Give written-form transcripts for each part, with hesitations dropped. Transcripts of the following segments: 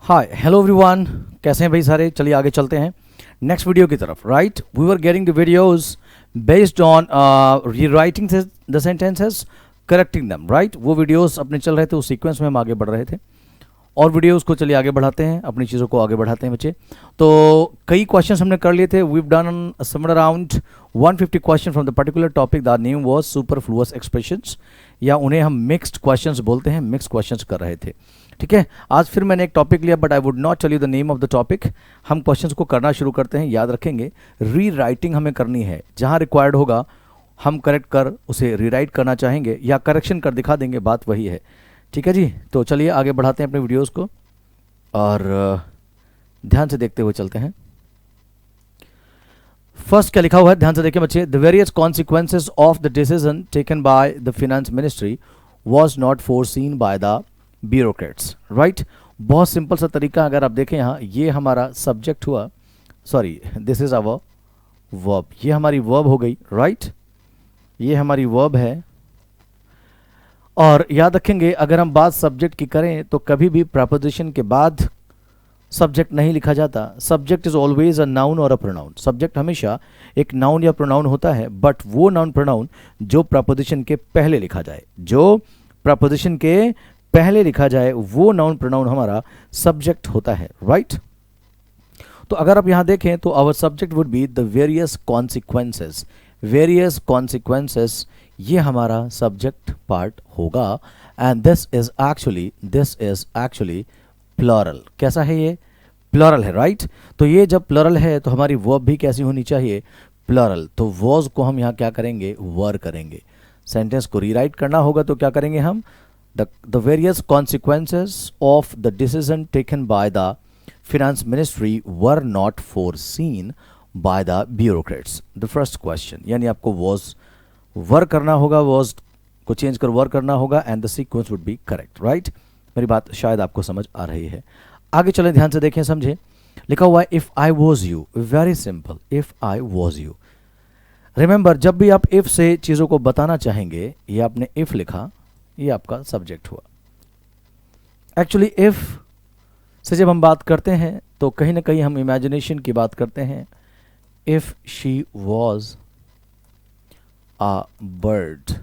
Hi hello everyone, कैसे हैं भाई सारे। चलिए आगे चलते हैं नेक्स्ट वीडियो की तरफ। Right, we were getting the videos based on rewriting the sentences, correcting them. Right, वो वीडियोस अपने चल रहे थे, उस सीक्वेंस में हम आगे बढ़ रहे थे और वीडियोस को चलिए आगे बढ़ाते हैं, अपनी चीज़ों को आगे बढ़ाते हैं बच्चे। तो कई क्वेश्चंस हमने कर लिए थे। We done somewhere around 150 question from the particular topic. The name was superfluous expressions, या उन्हें हम मिक्स्ड क्वेश्चंस बोलते हैं। मिक्स क्वेश्चंस कर रहे थे, ठीक है। आज फिर मैंने एक टॉपिक लिया, but I would not tell you the name of the topic. हम क्वेश्चंस को करना शुरू करते हैं। याद रखेंगे, री राइटिंग हमें करनी है। जहाँ रिक्वायर्ड होगा हम करेक्ट कर उसे रीराइट करना चाहेंगे या करेक्शन कर दिखा देंगे, बात वही है, ठीक है जी। तो चलिए आगे बढ़ाते हैं अपने वीडियोस को और ध्यान से देखते हुए चलते हैं। फर्स्ट क्या लिखा हुआ है, ध्यान से देखिए बच्चे। The various consequences of the decision taken by the finance ministry was not foreseen by the bureaucrats. Right, बहुत सिंपल सा तरीका। अगर आप देखें यहाँ, ये हमारा सब्जेक्ट हुआ, sorry this is our verb, ये हमारी वर्ब हो गई। राइट, ये हमारी वर्ब है। और याद रखेंगे, अगर हम बात सब्जेक्ट की करें तो कभी भी प्रपोजिशन के बाद सब्जेक्ट नहीं लिखा जाता। Subject is always a noun और अ प्रोनाउन। सब्जेक्ट हमेशा एक नाउन या प्रोनाउन होता है, बट वो नाउन प्रोनाउन जो प्रपोजिशन के पहले लिखा जाए, जो प्रपोजिशन के पहले लिखा जाए, वो नाउन प्रोनाउन हमारा सब्जेक्ट होता है। राइट, तो अगर आप यहां देखें तो our subject would be the various consequences. Various consequences ये हमारा सब्जेक्ट पार्ट होगा। And this is actually plural. कैसा है ये? प्लरल है। राइट, तो ये जब प्लरल है तो हमारी वर्ब भी कैसी होनी चाहिए? प्लरल। तो वॉज को हम यहाँ क्या करेंगे? वर करेंगे। सेंटेंस को रीराइट करना होगा तो क्या करेंगे हम? the various consequences of the decision taken by the finance ministry were not foreseen by the bureaucrats. The first question, यानी आपको was वर करना होगा, was को चेंज कर वर करना होगा, and the sequence would be correct. Right, मेरी बात शायद आपको समझ आ रही है। आगे चलें, ध्यान से देखें, समझें। लिखा हुआ है if I was you, very simple, if I was you। Remember, जब भी आप if से चीज़ों को बताना चाहेंगे, ये आपने if लिखा, ये आपका सब्जेक्ट हुआ। एक्चुअली इफ से जब हम बात करते हैं तो कहीं ना कहीं हम इमेजिनेशन की बात करते हैं। If she was a bird,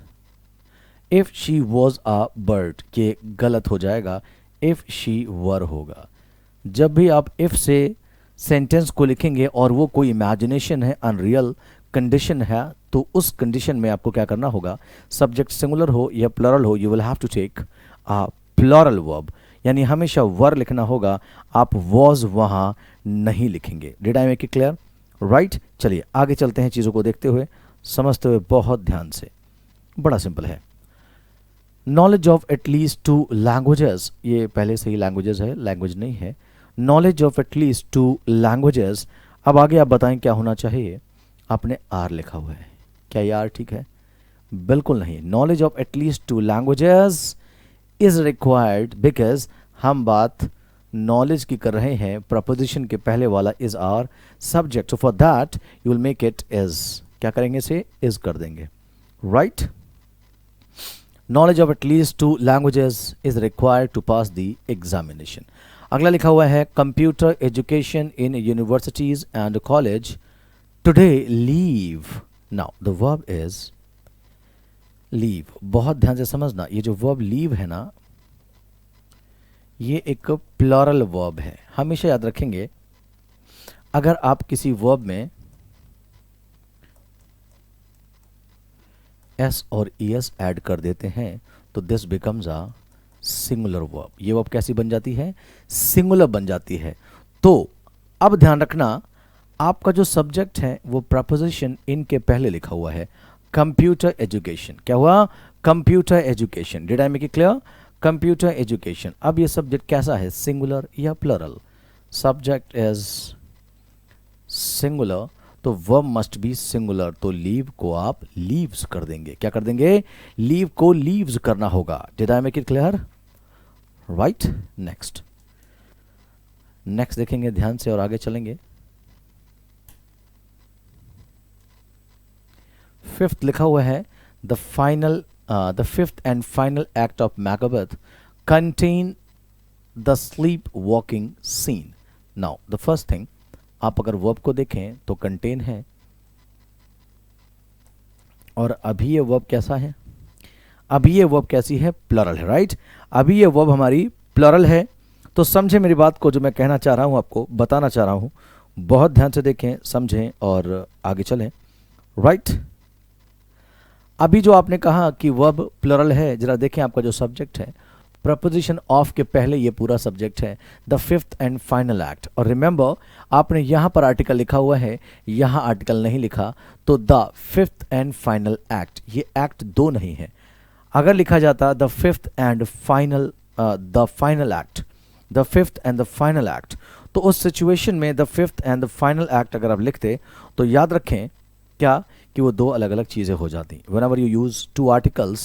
if she was a bird, ये गलत हो जाएगा, इफ शी वर होगा। जब भी आप इफ से सेंटेंस को लिखेंगे और वो कोई इमेजिनेशन है, अनरियल कंडीशन है, तो उस कंडीशन में आपको क्या करना होगा? सब्जेक्ट सिंगुलर हो या प्लरल हो, you will have to take a plural verb, यानी हमेशा वर लिखना होगा। आप वॉज वहाँ नहीं लिखेंगे। Did I make it clear? Right, चलिए आगे चलते हैं, चीज़ों को देखते हुए, समझते हुए बहुत ध्यान से। बड़ा सिंपल है। नॉलेज ऑफ एटलीस्ट 2 लैंग्वेजेस, ये पहले से ही लैंग्वेजेस है, लैंग्वेज नहीं है। Knowledge of at least 2 languages. अब आगे आप बताएं क्या होना चाहिए। आपने आर लिखा हुआ है, क्या ये आर ठीक है? बिल्कुल नहीं। Knowledge of at least 2 languages is required because हम बात नॉलेज की कर रहे हैं। प्रपोजिशन के पहले वाला is are subject, so for that you will make it is. क्या करेंगे? से इज कर देंगे। Right, knowledge of at least 2 languages is required to pass the examination. अगला लिखा हुआ है computer education in universities and college today leave। now the verb is leave। बहुत ध्यान से समझना, ये जो verb leave है ना, ये एक प्लरल verb है। हमेशा याद रखेंगे, अगर आप किसी verb में s और es ऐड कर देते हैं तो this becomes a singular verb। ये verb कैसी बन जाती है? सिंगुलर बन जाती है। तो अब ध्यान रखना, आपका जो सब्जेक्ट है वो प्रपोजिशन इन के पहले लिखा हुआ है। कंप्यूटर एजुकेशन, क्या हुआ? Computer education. Did I make it clear? Computer education. अब ये सब्जेक्ट कैसा है? सिंगुलर या प्लरल? सब्जेक्ट इज सिंगुलर, तो वर्ब मस्ट बी सिंगुलर। तो लीव को आप लीव्स कर देंगे। क्या कर देंगे? लीव को लीव्स करना होगा। Did I make it clear? Right, next देखेंगे ध्यान से और आगे चलेंगे। फिफ्थ लिखा हुआ है the fifth and final act of Macbeth contain the sleep walking scene. Now the first thing, आप अगर वर्ब को देखें तो कंटेन है, और अभी ये वर्ब कैसा है, अभी ये वर्ब कैसी है, प्लरल है, राइट। अभी ये वर्ब हमारी प्लरल है। तो समझे मेरी बात को, जो मैं कहना चाह रहा हूं, आपको बताना चाह रहा हूं, बहुत ध्यान से देखें, समझें और आगे चलें, राइट। अभी जो आपने कहा कि वर्ब प्लरल है, जरा देखें आपका जो सब्जेक्ट है, प्रपोजिशन ऑफ के पहले ये पूरा सब्जेक्ट है, the fifth and final act. और रिमेंबर, आपने यहां पर आर्टिकल लिखा हुआ है, यहां आर्टिकल नहीं लिखा, तो the fifth and final act, ये एक्ट दो नहीं है। अगर लिखा जाता the fifth and final, the final act, the fifth and the final act, तो उस सिचुएशन में the fifth and the final act अगर आप लिखते तो याद रखें क्या, कि वो दो अलग अलग चीजें हो जाती। whenever you use two articles,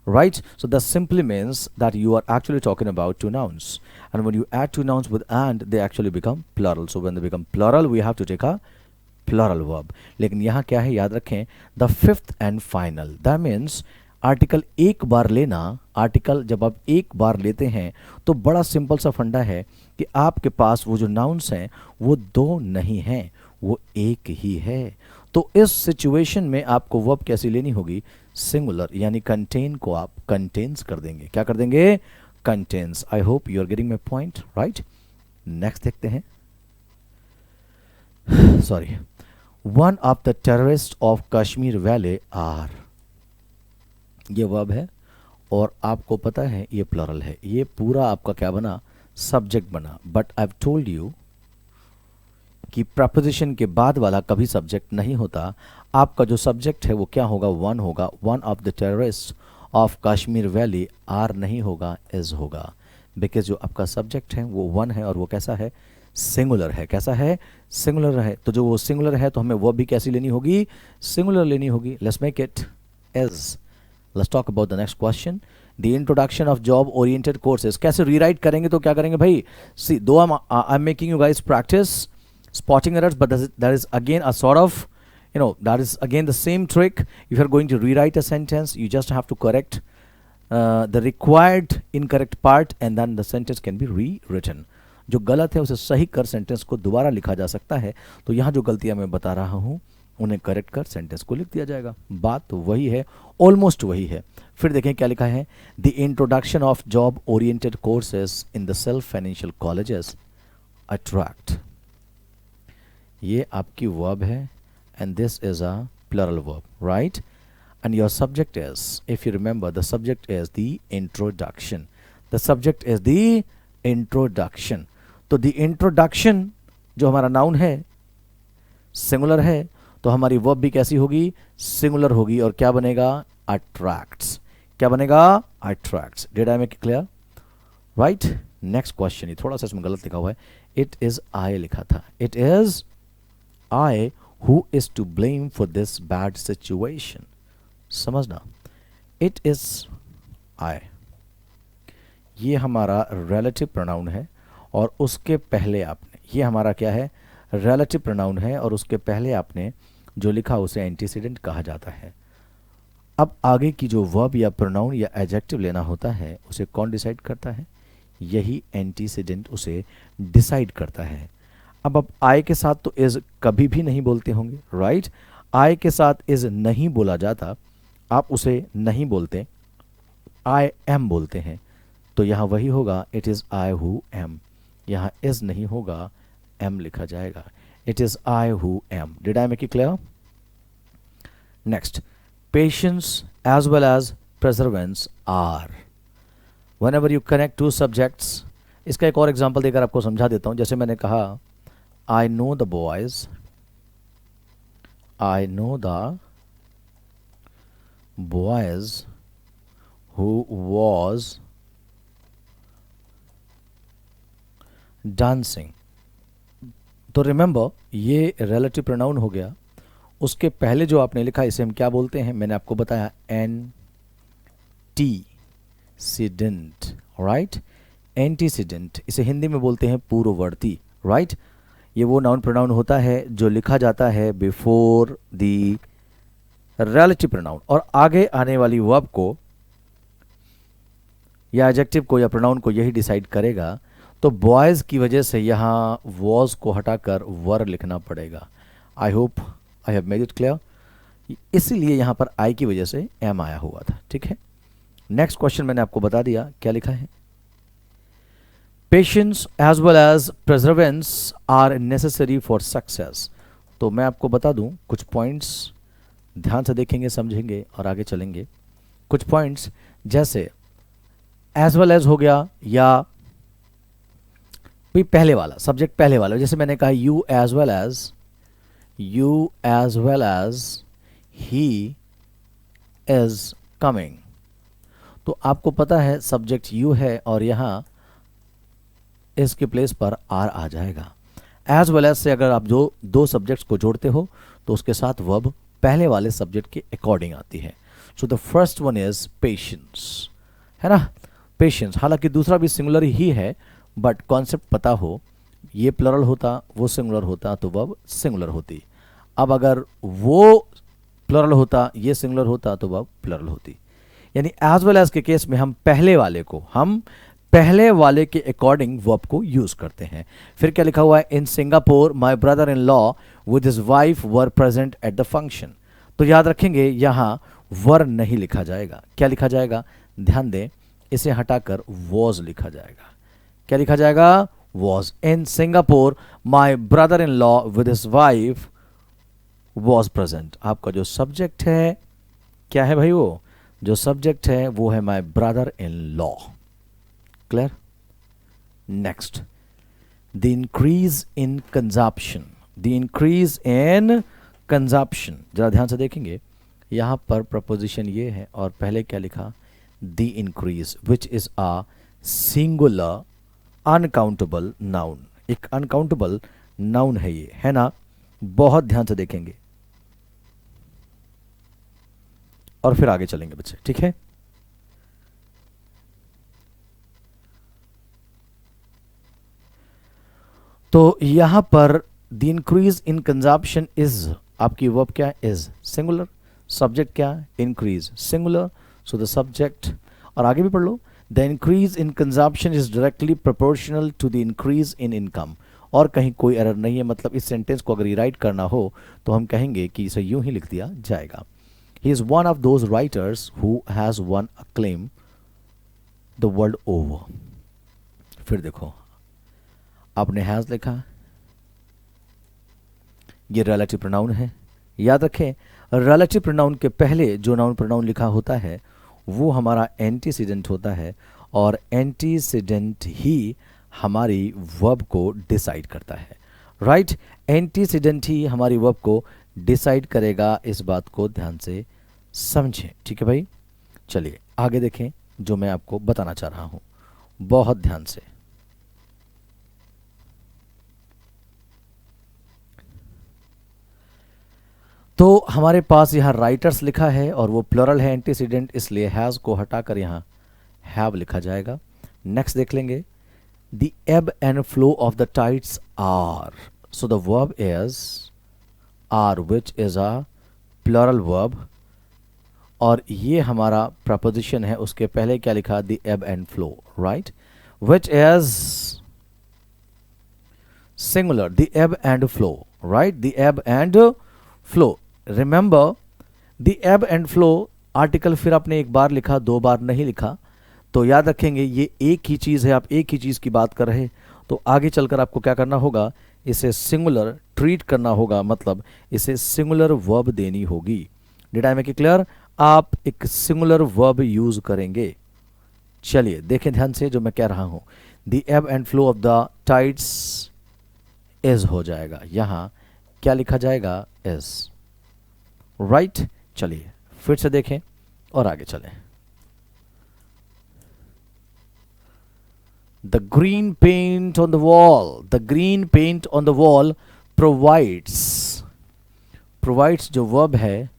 right, so that simply means that you are actually talking about two nouns, and when you add two nouns with and, they actually become plural. So when they become plural, we have to take a plural verb. लेकिन यहाँ क्या है, याद रखें, the fifth and final, that means article एक बार लेना। Article जब आप एक बार लेते हैं तो बड़ा सिंपल सा फंडा है कि आपके पास वो जो नाउन्स हैं वो दो नहीं हैं, वो एक ही है। तो इस सिचुएशन में आपको वर्ब कैसी लेनी होगी, सिंगुलर, यानी कंटेन को आप कंटेन्स कर देंगे। क्या कर देंगे, contains. I hope you are getting my point, right. Next देखते हैं, sorry, one of the terrorist of Kashmir valley are, ये वर्ब है और आपको पता है ये प्लरल है। ये पूरा आपका क्या बना, सब्जेक्ट बना। But I have told you कि प्रपोजिशन के बाद वाला कभी सब्जेक्ट नहीं होता। आपका जो सब्जेक्ट है वो क्या होगा, वन होगा। One of the terrorist of Kashmir valley are नहीं होगा, इज होगा, बिकॉज जो आपका सब्जेक्ट है वो वन है और वो कैसा है, सिंगुलर है। कैसा है, सिंगुलर है। तो जो वो सिंगुलर है तो हमें वो भी कैसी लेनी होगी, सिंगुलर लेनी होगी। Let's make it is. Let's talk about the next question, the introduction of job oriented courses. कैसे रीराइट करेंगे, तो क्या करेंगे भाई, सी दो I am making you guys practice spotting errors, but that is again a sort of, that is again the same trick. If you're going to rewrite a sentence, you just have to correct the required incorrect part and then the sentence can be rewritten. जो गलत है उसे सही कर sentence को दोबारा लिखा जा सकता है। तो यहाँ जो गलतियाँ मैं बता रहा हूँ उन्हें करेक्ट कर सेंटेंस को लिख दिया जाएगा। बात तो वही है, ऑलमोस्ट वही है। फिर देखें क्या लिखा है, the introduction of job oriented courses in the self financial colleges attract. ये आपकी वर्ब है and this is a plural verb, right? And your subject is, if you remember, the subject is the introduction. The subject is the introduction. तो the introduction जो हमारा noun है singular है, तो हमारी वर्ब भी कैसी होगी, सिंगुलर होगी। और क्या बनेगा, attracts। क्या बनेगा, attracts। Did I make it clear? Right? Next question, ये थोड़ा सा इसमें गलत लिखा हुआ है, it is I लिखा था। It is I who is to blame for this bad situation। समझना, it is I, ये हमारा relative pronoun है और उसके पहले आपने, ये हमारा क्या है, relative pronoun है और उसके पहले आपने जो लिखा उसे antecedent कहा जाता है। अब आगे की जो verb या pronoun या adjective लेना होता है उसे कौन डिसाइड करता है, यही antecedent उसे डिसाइड करता है। अब आई के साथ तो इज कभी भी नहीं बोलते होंगे, राइट। आई के साथ इज नहीं बोला जाता, आप उसे नहीं बोलते, आई एम बोलते हैं। तो यहाँ वही होगा, it is I who am. यहाँ इज नहीं होगा, एम लिखा जाएगा, it is I who am. Did I make it clear? Next, patience as well as perseverance are. Whenever you connect two subjects, इसका एक और एग्जाम्पल देकर आपको समझा देता हूँ। जैसे मैंने कहा, I know the boys, I know the boys who was dancing। तो रिमेंबर, ये relative pronoun हो गया। उसके पहले जो आपने लिखा इसे हम क्या बोलते हैं, मैंने आपको बताया antecedent, राइट। एंटीसीडेंट, इसे हिंदी में बोलते हैं पूर्ववर्ती, राइट। ये वो नाउन प्रोनाउन होता है जो लिखा जाता है बिफोर द रिलेटिव प्रोनाउन और आगे आने वाली वर्ब को या एडजेक्टिव को या प्रोनाउन को यही डिसाइड करेगा। तो बॉयज़ की वजह से यहाँ वॉज को हटाकर वर लिखना पड़ेगा। I hope I have made it clear. इसीलिए यहाँ पर आई की वजह से एम आया हुआ था, ठीक है। नेक्स्ट क्वेश्चन मैंने आपको बता दिया क्या लिखा है। Patience as well as perseverance are necessary for success. तो मैं आपको बता दूं कुछ पॉइंट्स, ध्यान से देखेंगे, समझेंगे और आगे चलेंगे। कुछ पॉइंट्स जैसे एज वेल एज हो गया, या भी पहले वाला सब्जेक्ट, पहले वाला जैसे मैंने कहा you as well as he is coming. तो आपको पता है सब्जेक्ट यू है और यहां इसके प्लेस पर आर आ जाएगा। एज वेल एज से अगर आप जो दो सब्जेक्ट्स को जोड़ते हो तो उसके साथ वर्ब पहले वाले सब्जेक्ट के अकॉर्डिंग आती है। So the first one is patience, है ना, पेशेंस। हालांकि दूसरा भी सिंगुलर ही है, बट कॉन्सेप्ट पता हो, ये प्लरल होता वो सिंगुलर होता तो वर्ब सिंगुलर होती। अब अगर वो प्लरल होता ये सिंगुलर होता तो वर्ब प्लरल होती। यानी एज वेल एज के केस में हम पहले वाले के अकॉर्डिंग वर्ब को यूज करते हैं। फिर क्या लिखा हुआ है, in Singapore my brother in law with his wife were present at the function. तो याद रखेंगे यहां वर नहीं लिखा जाएगा, क्या लिखा जाएगा, ध्यान दें, इसे हटाकर वॉज लिखा जाएगा। क्या लिखा जाएगा, was. In Singapore my brother in law with his wife was present. आपका जो सब्जेक्ट है क्या है भाई, वो जो सब्जेक्ट है वो है my brother in law. Clear. Next, the increase in consumption, the increase in consumption. जरा ध्यान से देखेंगे, यहां पर प्रपोजिशन ये है और पहले क्या लिखा, the increase which is a singular uncountable noun. एक अनकाउंटेबल नाउन है ये, है ना। बहुत ध्यान से देखेंगे और फिर आगे चलेंगे बच्चे, ठीक है। तो यहां पर the increase in consumption is, आपकी वर्ब क्या है, इज सिंगुलर, सब्जेक्ट क्या, increase singular, so the subject. और आगे भी पढ़ लो, the increase in consumption is directly proportional to the increase in income. और कहीं कोई एरर नहीं है, मतलब इस सेंटेंस को अगर रीराइट करना हो तो हम कहेंगे कि इसे यूं ही लिख दिया जाएगा। He is one of those writers who has one acclaim the world over. फिर देखो, आपने हैज लिखा, ये रिलेटिव प्रोनाउन है। याद रखें, रिलेटिव प्रोनाउन के पहले जो नाउन प्रोनाउन लिखा होता है वो हमारा एंटीसीडेंट होता है, और एंटीसीडेंट ही हमारी वर्ब को डिसाइड करता है। राइट, एंटीसीडेंट ही हमारी वर्ब को डिसाइड करेगा, इस बात को ध्यान से समझें, ठीक है भाई। चलिए आगे देखें जो मैं आपको बताना चाह रहा हूं, बहुत ध्यान से। तो हमारे पास यहाँ राइटर्स लिखा है और वो प्लरल है, एंटीसीडेंट, इसलिए हैज को हटाकर यहाँ हैव लिखा जाएगा। नेक्स्ट देख लेंगे, the ebb and flow of the tides are. So the verb is are which is a plural verb, और ये हमारा प्रपोजिशन है, उसके पहले क्या लिखा, the ebb and flow, right, which is singular, the ebb and flow, right, the ebb and flow. Remember, the ebb and flow article फिर आपने एक बार लिखा, दो बार नहीं लिखा, तो याद रखेंगे ये एक ही चीज़ है, आप एक ही चीज़ की बात कर रहे, तो आगे चलकर आपको क्या करना होगा, इसे सिंगुलर ट्रीट करना होगा, मतलब इसे सिंगुलर वर्ब देनी होगी। Did I make it clear? आप एक सिंगुलर वर्ब यूज करेंगे। चलिए देखें ध्यान से जो मैं कह रहा हूं, the ebb and flow of the tides is हो जाएगा, यहां क्या लिखा जाएगा, इज, राइट। चलिए फिर से देखें और आगे चलें। The green paint on the wall, the green paint on the wall provides, provides जो वर्ब है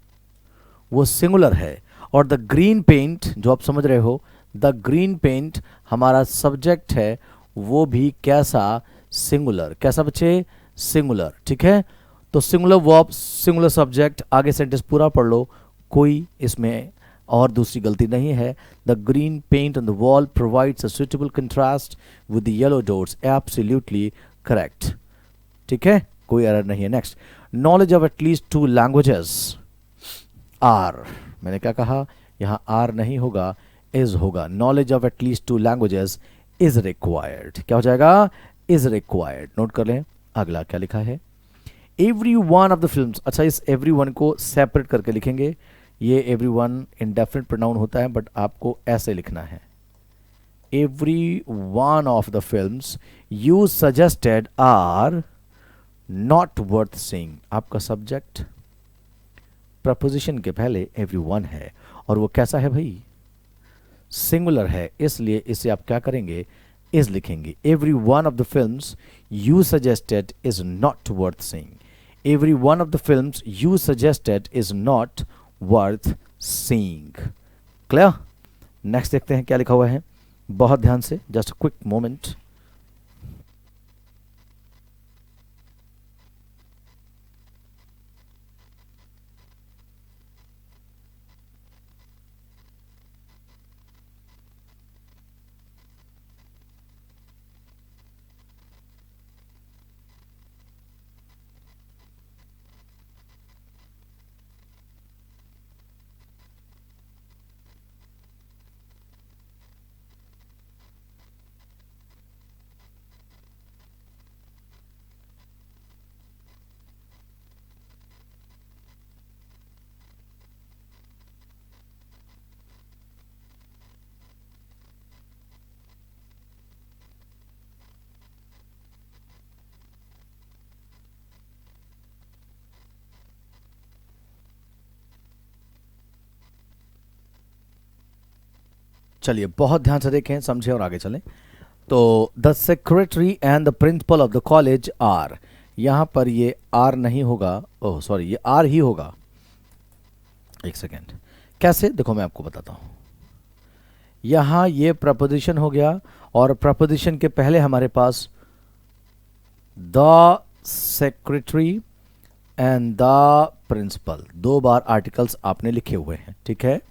वो सिंगुलर है, और द ग्रीन पेंट जो आप समझ रहे हो, द ग्रीन पेंट हमारा सब्जेक्ट है, वो भी कैसा, सिंगुलर। कैसा बच्चे, सिंगुलर, ठीक है। तो सिंगुलर वर्ब, सिंगुलर सब्जेक्ट, आगे सेंटेंस पूरा पढ़ लो, कोई इसमें और दूसरी गलती नहीं है, the green paint on the wall provides a suitable contrast with the yellow doors, absolutely correct. ठीक है, कोई एरर नहीं है। Next, knowledge of at least 2 languages are, मैंने क्या कहा, यहाँ आर नहीं होगा, इज होगा। Knowledge of at least 2 languages is required, क्या हो जाएगा, इज रिक्वायर्ड। नोट कर लें। अगला क्या लिखा है, every one of the film. अच्छा, इस एवरी वन को सेपरेट करके लिखेंगे, ये एवरी वन इंडेफिनिट प्रोनाउन होता है, बट आपको ऐसे लिखना है, every one of the films you suggested are not worth seeing. आपका सब्जेक्ट प्रपोजिशन के पहले एवरी वन है, और वो कैसा है भाई, सिंगुलर है, इसलिए इसे आप क्या करेंगे, इज लिखेंगे। Every one of the films you suggested is not worth seeing, every one of the films you suggested is not worth seeing. Clear. Next देखते हैं क्या लिखा हुआ है, बहुत ध्यान से, जस्ट क्विक मोमेंट। चलिए बहुत ध्यान से देखें, समझें और आगे चलें। तो the secretary and the principal of the college are, यहां पर ये आर नहीं होगा, ओह सॉरी, ये आर ही होगा। एक सेकेंड, कैसे, देखो मैं आपको बताता हूं। यहां ये प्रपोजिशन हो गया, और प्रपोजिशन के पहले हमारे पास the secretary and the principal, 2 बार आर्टिकल्स आपने लिखे हुए हैं। ठीक है,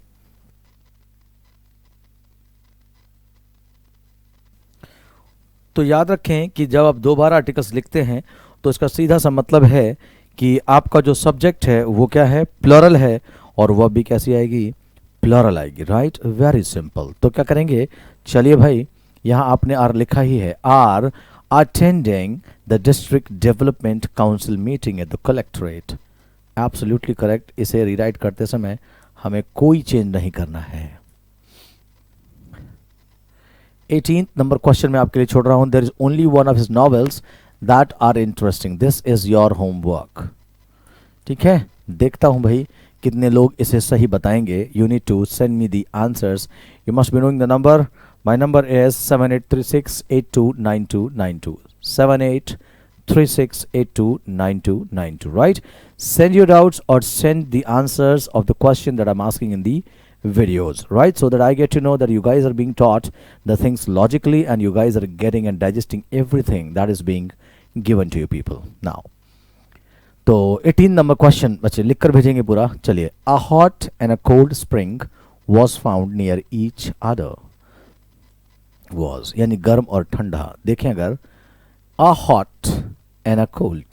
तो याद रखें कि जब आप 2 बार आर्टिकल्स लिखते हैं तो इसका सीधा सा मतलब है कि आपका जो सब्जेक्ट है वो क्या है, प्लरल है, और वह भी कैसी आएगी, प्लरल आएगी। Right, very simple. तो क्या करेंगे, चलिए भाई, यहां आपने आर लिखा ही है, are attending the district development council meeting at the collectorate, absolutely correct. इसे रीराइट करते समय हमें कोई चेंज नहीं करना है। 18th नंबर क्वेश्चन मैं आपके लिए छोड़ रहा हूं, there is only one of his novels that are interesting, this is your homework. ठीक है, देखता हूं भाई कितने लोग इसे सही बताएंगे। You need to send me the answers, you must be knowing the number. My number is 7836829292, 7836829292, right? Send your doubts or send the answers of the question that I'm asking in the videos, right? So that I get to know that you guys are being taught the things logically and you guys are getting and digesting everything that is being given to you people. Now, तो 18 number question बच्चे लिख कर भेजेंगे पूरा। चलिए, a hot and a cold spring was found near each other, was यानी गर्म और ठंडा। देखें अगर a hot and a cold,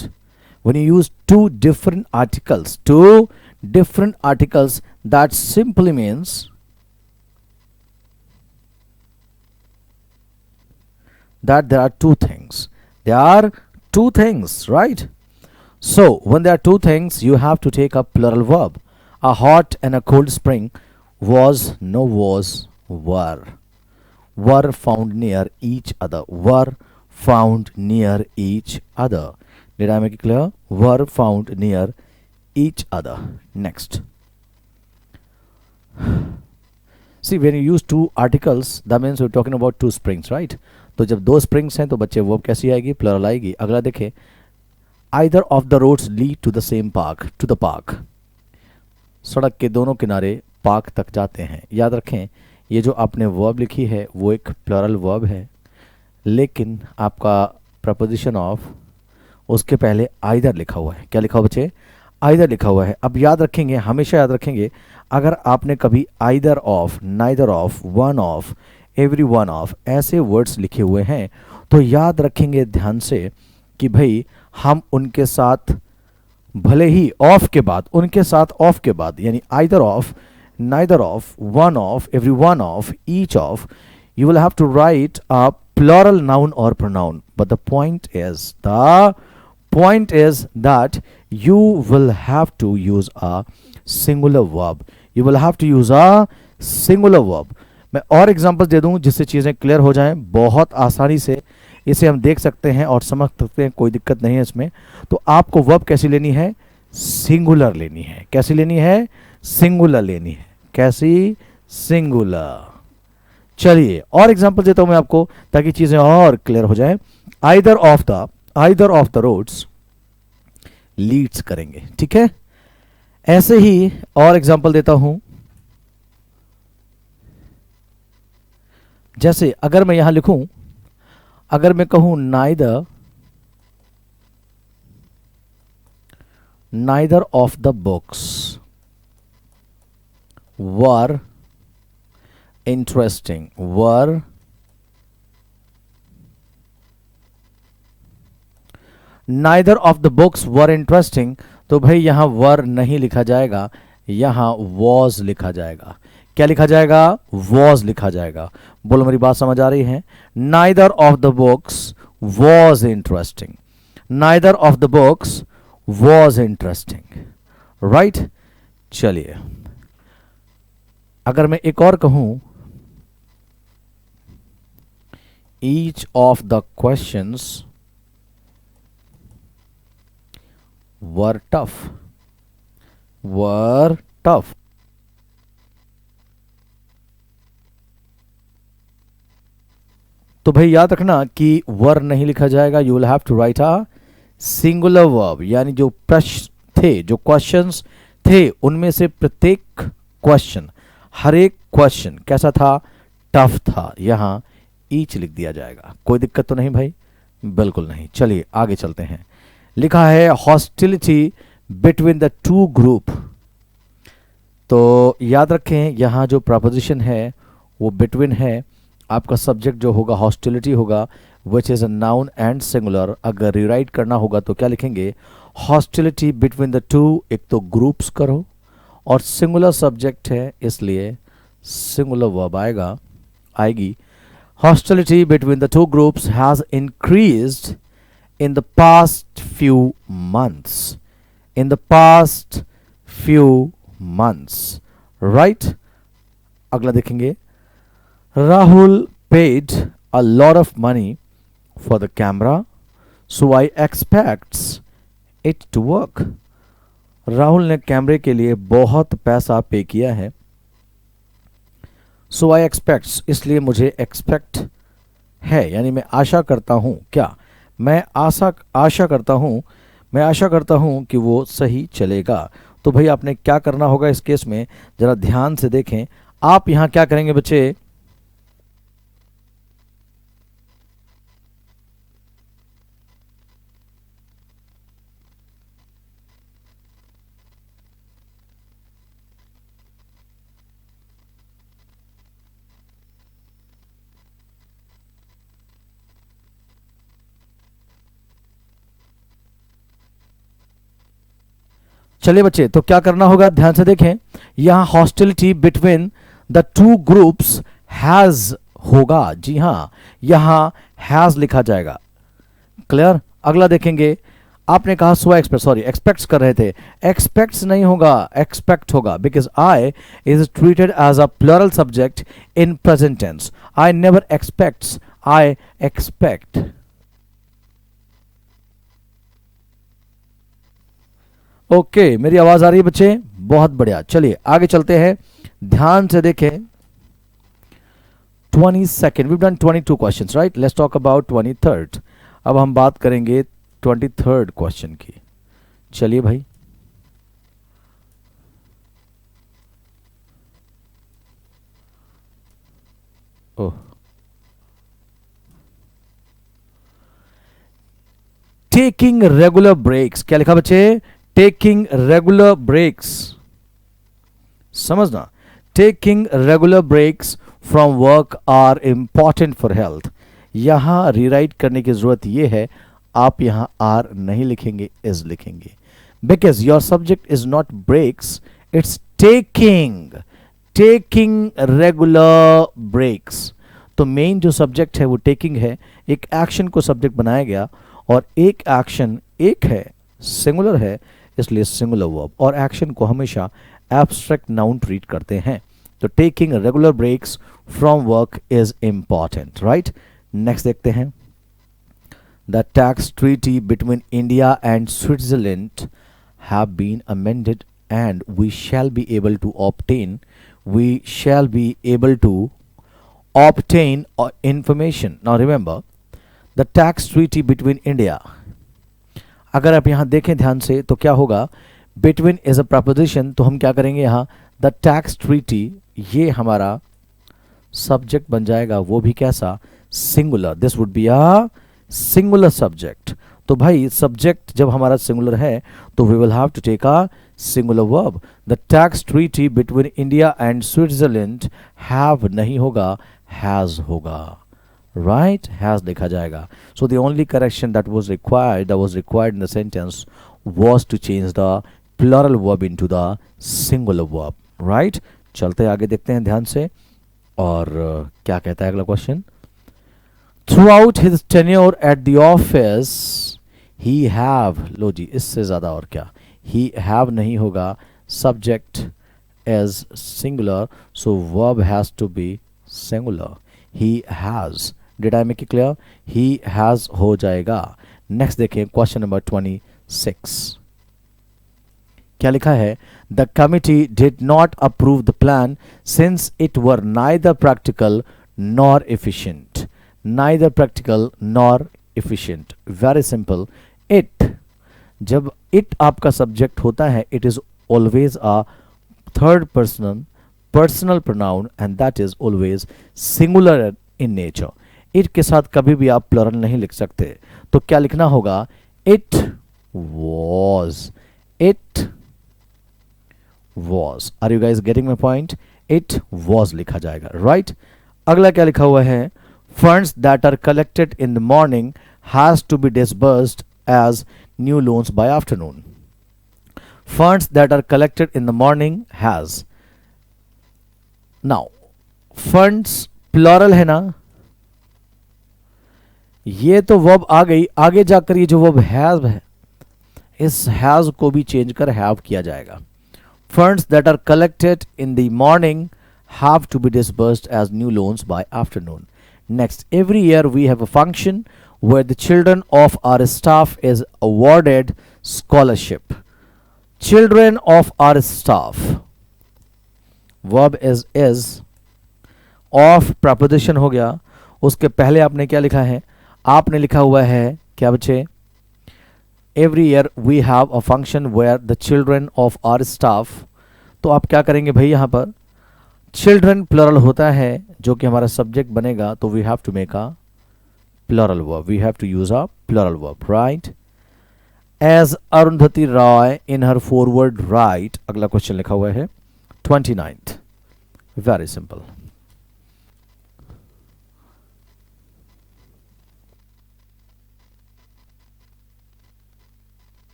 when you use two different articles, that simply means that there are two things. There are two things, right? So when there are two things, you have to take a plural verb. A hot and a cold spring was, no was, were found near each other, were found near each other. Did I make it clear? Were found near each other. Next, see, when you use two articles, that means we're talking about two springs, right? तो जब 2 springs हैं तो बच्चे verb कैसी आएगी, plural आएगी। अगला देखें, either of the roads lead to the same park, to the park, सड़क के दोनों किनारे पार्क तक जाते हैं। याद रखें, ये जो आपने वर्ब लिखी है वो एक प्लरल वर्ब है, लेकिन आपका प्रपोजिशन ऑफ उसके पहले आइदर लिखा हुआ है। क्या लिखा हुआ बच्चे, आइदर लिखा हुआ है। अब याद रखेंगे, हमेशा याद रखेंगे, अगर आपने कभी either of, neither of, one of, every one of ऐसे वर्ड्स लिखे हुए हैं तो याद रखेंगे ध्यान से कि भाई हम उनके साथ भले ही ऑफ के बाद, उनके साथ ऑफ के बाद यानी either of, neither of, one of, every one of, each of, you will have to write a plural noun or pronoun, but the point is that you will have to use a singular verb. You will have to use a singular verb. मैं और examples दे दूं जिससे चीज़ें clear हो जाएं, बहुत आसानी से इसे हम देख सकते हैं और समझ सकते हैं, कोई दिक्कत नहीं है इसमें। तो आपको वर्ब कैसी लेनी है? सिंगुलर लेनी है। कैसी लेनी है? सिंगुलर लेनी है। कैसी? सिंगुलर। चलिए और एग्जांपल देता हूं मैं आपको ताकि चीजें और क्लियर हो जाए। Either of the roads leads करेंगे, ठीक है। ऐसे ही और एग्जांपल देता हूं, जैसे अगर मैं यहां लिखूं, अगर मैं कहूं neither of the books were interesting, were neither of the books were interesting, तो भाई यहां वर नहीं लिखा जाएगा, यहां was लिखा जाएगा। क्या लिखा जाएगा? was लिखा जाएगा। बोलो मेरी बात समझ आ रही है? neither of the books was interesting, neither of the books was interesting, right? चलिए अगर मैं एक और कहूं, each of the questions were tough, तो भाई याद रखना कि वर नहीं लिखा जाएगा, you will have to write a singular verb, यानी जो प्रश्न थे, जो क्वेश्चंस थे, उनमें से प्रत्येक क्वेश्चन, हर एक क्वेश्चन कैसा था? टफ था। यहां ईच लिख दिया जाएगा। कोई दिक्कत तो नहीं भाई? बिल्कुल नहीं। चलिए आगे चलते हैं। लिखा है hostility between the two group, तो याद रखें यहां जो प्रपोजिशन है वो बिटवीन है। आपका सब्जेक्ट जो होगा हॉस्टिलिटी होगा, विच is a noun and singular. अगर रिराइट करना होगा तो क्या लिखेंगे? Hostility between the two. एक तो ग्रुप्स करो और सिंगुलर सब्जेक्ट है इसलिए सिंगुलर वर्ब आएगी। Hostility between the two groups has increased in the past few months. In the past few months, right? अगला देखेंगे। Rahul paid a lot of money for the camera, so I expects it to work. Rahul ने कैमरे के लिए बहुत पैसा पे किया है, सो आई एक्सपेक्ट्स, इसलिए मुझे एक्सपेक्ट है, यानी मैं आशा करता हूं। क्या? मैं आशा करता हूं कि वो सही चलेगा। तो भाई आपने क्या करना होगा इस केस में, जरा ध्यान से देखें। आप यहां क्या करेंगे बच्चे? चलिए बच्चे, तो क्या करना होगा ध्यान से देखें। यहां hostility between the two groups has होगा। जी हां, यहां हैज लिखा जाएगा। क्लियर? अगला देखेंगे। आपने कहा सो एक्सपेक्ट्स कर रहे थे, एक्सपेक्ट्स नहीं होगा, एक्सपेक्ट होगा, because I is treated as a plural subject in present tense. I never expects, I expect. Okay, मेरी आवाज आ रही है बच्चे? बहुत बढ़िया। चलिए आगे चलते हैं, ध्यान से देखें। 22nd, we've done 22 questions, right? Let's talk about 23rd. अब हम बात करेंगे 23rd क्वेश्चन की। चलिए भाई, ओह, टेकिंग रेगुलर ब्रेक्स। क्या लिखा बच्चे? टेकिंग रेगुलर ब्रेक्स, समझना, taking regular breaks from work are important for health. यहां रीराइट करने की जरूरत यह है, आप यहां आर नहीं लिखेंगे, इज लिखेंगे, because your subject is not breaks, it's taking, taking regular breaks. तो मेन जो सब्जेक्ट है वो टेकिंग है, एक एक्शन को सब्जेक्ट बनाया गया और एक एक्शन एक है, सिंगुलर है, इसलिए सिंगुलर वर्ब, और एक्शन को हमेशा एब्स्ट्रैक्ट नाउन ट्रीट करते हैं। तो taking regular breaks from work is important, right. Next देखते हैं, the tax treaty between India and Switzerland have been amended and we shall be able to obtain, we shall be able to obtain information. Now remember, the tax treaty between India, अगर आप यहां देखें ध्यान से तो क्या होगा, between is a preposition, तो हम क्या करेंगे यहां, the tax treaty, ये हमारा सब्जेक्ट बन जाएगा, वो भी कैसा, singular, this would be a singular subject. तो भाई सब्जेक्ट जब हमारा सिंगुलर है तो we will have to take a singular verb. The tax treaty between India and Switzerland have नहीं होगा, हैज होगा, राइट, हैज लिखा जाएगा। So the only correction that was required in the sentence was to change the plural verb into the singular verb, right. चलते आगे देखते हैं ध्यान से, और क्या कहता है अगला question. Throughout his tenure at the office, he have, लो जी, इससे ज्यादा और क्या, he have नहीं होगा, subject is singular, so verb has to be singular. He has, did I make it clear? He has हो जाएगा। नेक्स्ट देखें क्वेश्चन नंबर 26, क्या लिखा है, the committee did not approve the plan since it were neither practical nor efficient. Neither practical nor efficient. Very simple. It, जब it आपका subject होता है, it is always a third person personal pronoun and that is always singular in nature. it के साथ कभी भी आप plural नहीं लिख सकते, तो क्या लिखना होगा, it was, it was. Are you guys getting my point? It was लिखा जाएगा, right? अगला क्या लिखा हुआ है, funds that are collected in the morning has to be disbursed as new loans by afternoon. Funds that are collected in the morning has. Now funds plural है ना, ये तो वर्ब आ गई, आगे जाकर ये जो वर्ब हैव है, इस हैज को भी चेंज कर हैव किया जाएगा। Funds that are collected in the morning have to be disbursed as new loans by afternoon. Next, every year we have a function where the children of our staff is awarded scholarship. Children of our staff, verb is of preposition हो गया, उसके पहले आपने क्या लिखा है, आपने लिखा हुआ है क्या बच्चे, every year we have a function where the children of our staff, तो आप क्या करेंगे भाई, यहां पर चिल्ड्रन प्लरल होता है जो कि हमारा सब्जेक्ट बनेगा, तो we have to make a plural verb, we have to use a plural verb, right. As Arundhati Roy in her foreword right, अगला क्वेश्चन लिखा हुआ है 29th, वेरी सिंपल।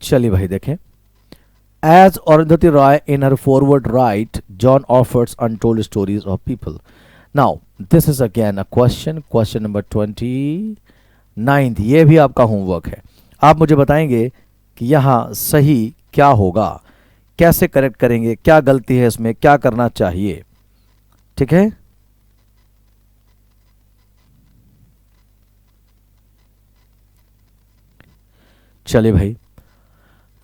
चलिए भाई देखें, as Arundhati Roy in her foreword right John offers untold stories of people. Now this is again a question number 29, ये भी आपका होमवर्क है। आप मुझे बताएंगे कि यहां सही क्या होगा, कैसे करेक्ट करेंगे, क्या गलती है इसमें, क्या करना चाहिए, ठीक है। चलिए भाई,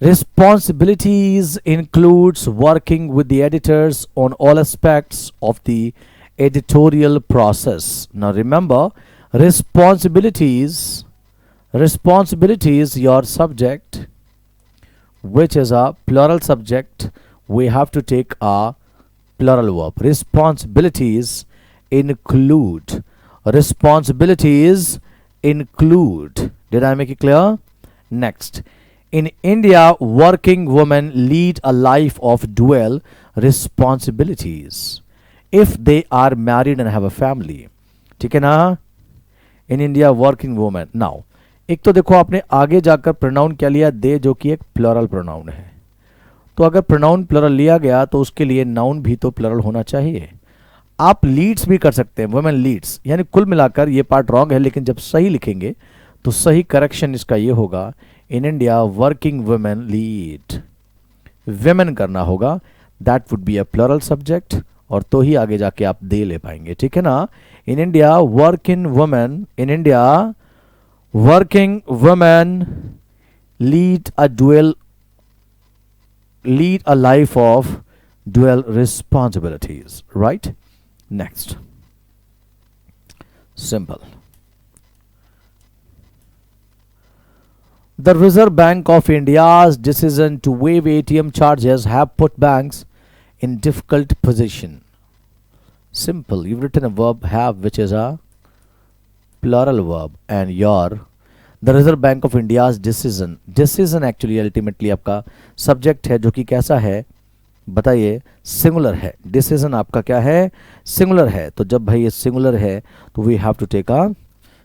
responsibilities includes working with the editors on all aspects of the editorial process. Now remember, responsibilities, your subject, which is a plural subject, we have to take a plural verb. Responsibilities include include. Did I make it clear? Next, in India, working women lead a life of dual responsibilities if they are married and have a family. ठीक है ना? In India working women. Now एक तो देखो आपने आगे जाकर pronoun क्या लिया, दे, जो कि एक प्लरल प्रोनाउन है. तो अगर प्रोनाउन प्लरल लिया गया तो उसके लिए नाउन भी तो प्लरल होना चाहिए. आप लीड्स भी कर सकते हैं, वुमेन लीड्स. यानी कुल मिलाकर ये पार्ट रॉन्ग है, लेकिन जब सही लिखेंगे तो सही करेक्शन इसका ये होगा, in India working women lead. Women करना होगा, that would be a plural subject, और तो ही आगे जाके आप दे ले पाएंगे. ठीक है ना? In India working women, in India working women lead a life of dual responsibilities, right? Next, simple. The Reserve Bank of India's decision to waive ATM charges have put banks in difficult position. Simple. You've written a verb have, which is a plural verb, and your the Reserve Bank of India's decision. Decision actually ultimately आपका subject है, जो कि कैसा है बताइए, singular है. Decision आपका क्या है, सिंगुलर है. तो जब भाई ये सिंगुलर है तो we have to take a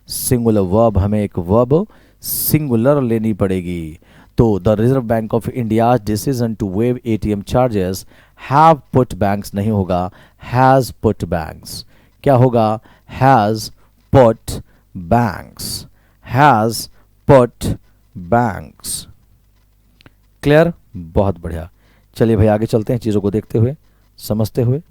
singular verb. हमें एक वर्ब सिंगुलर लेनी पड़ेगी. तो the Reserve Bank of India's decision to waive ATM charges have put banks नहीं होगा, हैज पुट बैंक्स. क्या होगा, has put banks, has put banks. Clear? बहुत बढ़िया. चलिए भाई आगे चलते हैं, चीजों को देखते हुए, समझते हुए.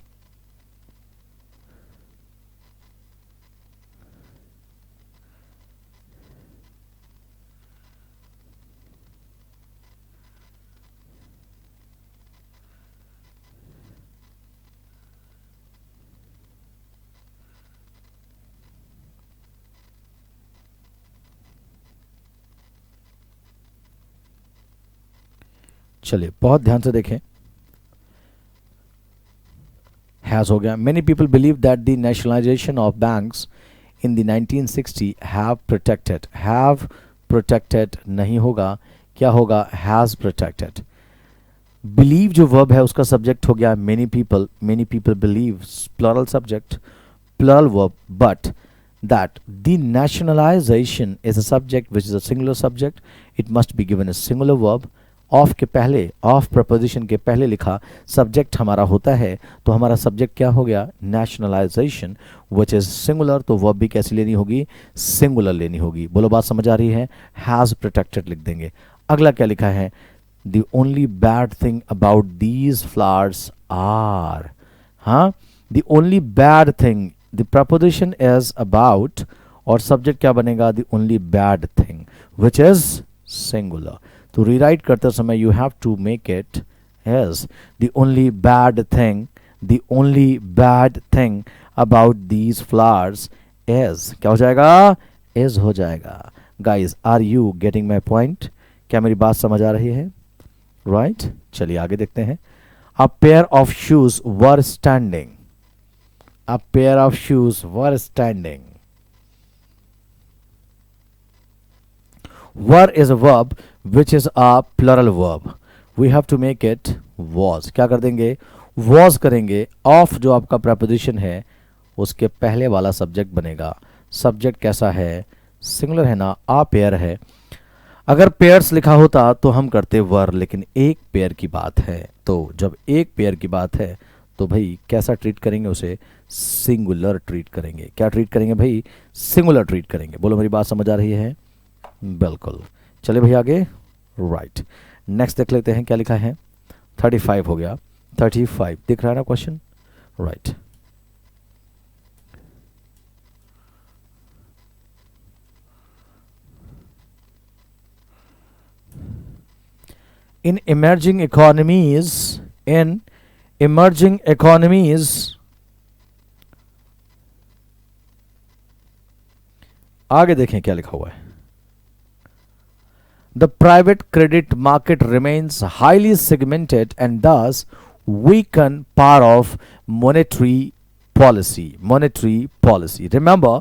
चलिए बहुत ध्यान से देखें. हैज हो गया. Many people believe that the nationalisation of banks in the 1960 have protected नहीं होगा, क्या होगा, हैज प्रोटेक्टेड. बिलीव जो वर्ब है उसका सब्जेक्ट हो गया many people believe, plural subject, plural verb. But that the nationalization is a subject which is a singular subject, it must be given a singular verb. Of के पहले, of preposition के पहले लिखा subject हमारा होता है, तो हमारा सब्जेक्ट क्या हो गया, नेशनलाइजेशन, विच इज सिंगुलर. तो वर्ब भी कैसी लेनी होगी, सिंगुलर लेनी होगी. बोलो बात समझ आ रही है. हैज प्रोटेक्टेड लिख देंगे. अगला क्या लिखा है, the only bad thing about these flowers are. हाँ, the only bad thing, the preposition is about, और सब्जेक्ट क्या बनेगा, the only bad thing, which is singular. तो रीराइट करते समय you have to make it as the only bad thing, the only bad thing about these flowers is. क्या हो जाएगा, is हो जाएगा. Guys are you getting my point? क्या मेरी बात समझ आ रही है? राइट चलिए आगे देखते हैं. A pair of shoes were standing. A pair of shoes were standing. Were is a verb which is a plural verb. We have to make it was. क्या कर देंगे, was करेंगे. of जो आपका preposition है उसके पहले वाला सब्जेक्ट बनेगा. सब्जेक्ट कैसा है, सिंगुलर है ना, आ पेयर है. अगर पेयर्स लिखा होता तो हम करते वर, लेकिन एक पेयर की बात है. तो जब एक पेयर की बात है तो भाई कैसा ट्रीट करेंगे उसे, सिंगुलर ट्रीट करेंगे. क्या ट्रीट करेंगे भाई, सिंगुलर ट्रीट करेंगे. बोलो मेरी बात समझ आ रही है? बिल्कुल. चलिए भैया आगे. राइट नेक्स्ट देख लेते हैं क्या लिखा है. 35 हो गया. 35 दिख रहा है ना question. Right in emerging economies आगे देखें क्या लिखा हुआ है. The private credit market remains highly segmented and thus weaken power of monetary policy. Remember,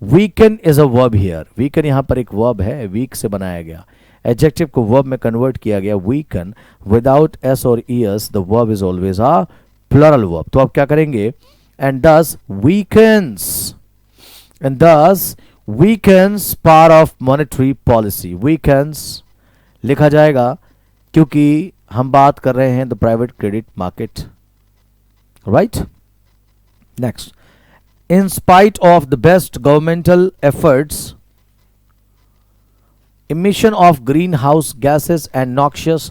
weaken is a verb here, weaken यहाँ पर एक वर्ब है, वीक से बनाया गया, एडजेक्टिव को वर्ब में कन्वर्ट किया गया, वीकन विदाउट एस और ES the verb is always a plural verb. तो आप क्या करेंगे, and thus weakens, and thus weakens power of monetary policy, weakens लिखा जाएगा क्योंकि हम बात कर रहे हैं the private credit market, right. Next, in spite of the best governmental efforts, emission of greenhouse gases and noxious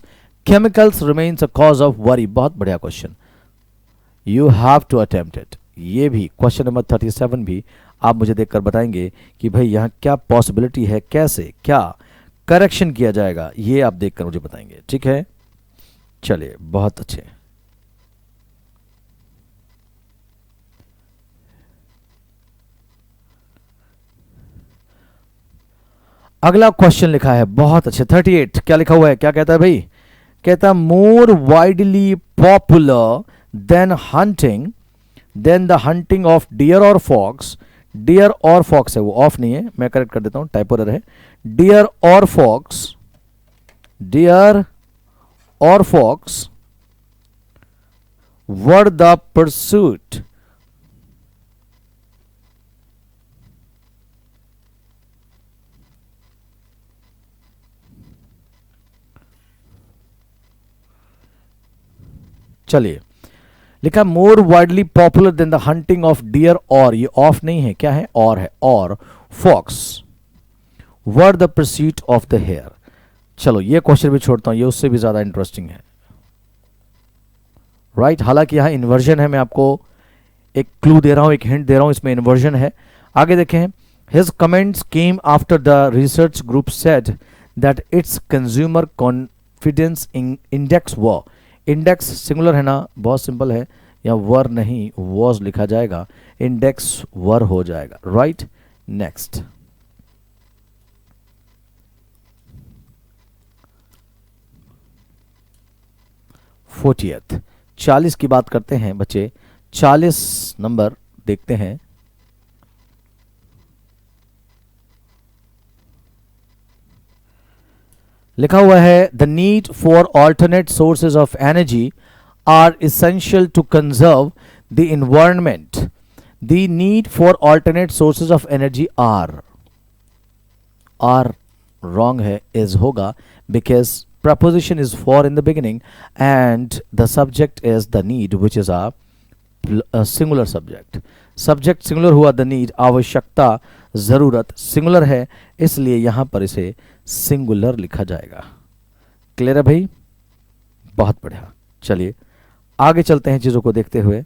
chemicals remains a cause of worry। बहुत बढ़िया question, you have to attempt it। ये भी question number 37 भी आप मुझे देखकर बताएंगे कि भाई यहाँ क्या पॉसिबिलिटी है, कैसे क्या करेक्शन किया जाएगा, ये आप देखकर मुझे बताएंगे, ठीक है। चलिए, बहुत अच्छे। अगला क्वेश्चन लिखा है, बहुत अच्छे, 38 क्या लिखा हुआ है, क्या कहता है भाई, कहता है more widely popular than the hunting of deer or fox, deer or fox है, वो ऑफ नहीं है, मैं करेक्ट कर देता हूं, टाइपो एरर है, deer or fox, deer or fox were the pursuit चलिए, लिखा more widely popular than the hunting of deer, और ये ऑफ नहीं है, क्या है, और है, or fox were the pursuit of the hare. चलो ये क्वेश्चन भी छोड़ता हूं, ये उससे भी ज्यादा इंटरेस्टिंग है, राइट। हालांकि यहां इन्वर्जन है, मैं आपको एक क्लू दे रहा हूं, एक हिंट दे रहा हूं, इसमें इन्वर्जन है। आगे देखें, his comments came after the research group said that it's consumer confidence index व, इंडेक्स सिंगुलर है ना, बहुत सिंपल है, या वर नहीं वॉज लिखा जाएगा, इंडेक्स वर हो जाएगा, राइट। नेक्स्ट, फोर्टियथ, 40 की बात करते हैं बच्चे, 40 नंबर देखते हैं। लिखा हुआ है the need for alternate sources of energy are essential to conserve the environment. The need for alternate sources of energy are wrong है, इज होगा, because preposition is for in the beginning and the subject is the need, which is a singular subject। subject singular हुआ, the need आवश्यकता जरूरत singular है, इसलिए यहां पर इसे singular लिखा जाएगा। क्लियर है भाई, बहुत बढ़िया। चलिए आगे चलते हैं चीजों को देखते हुए।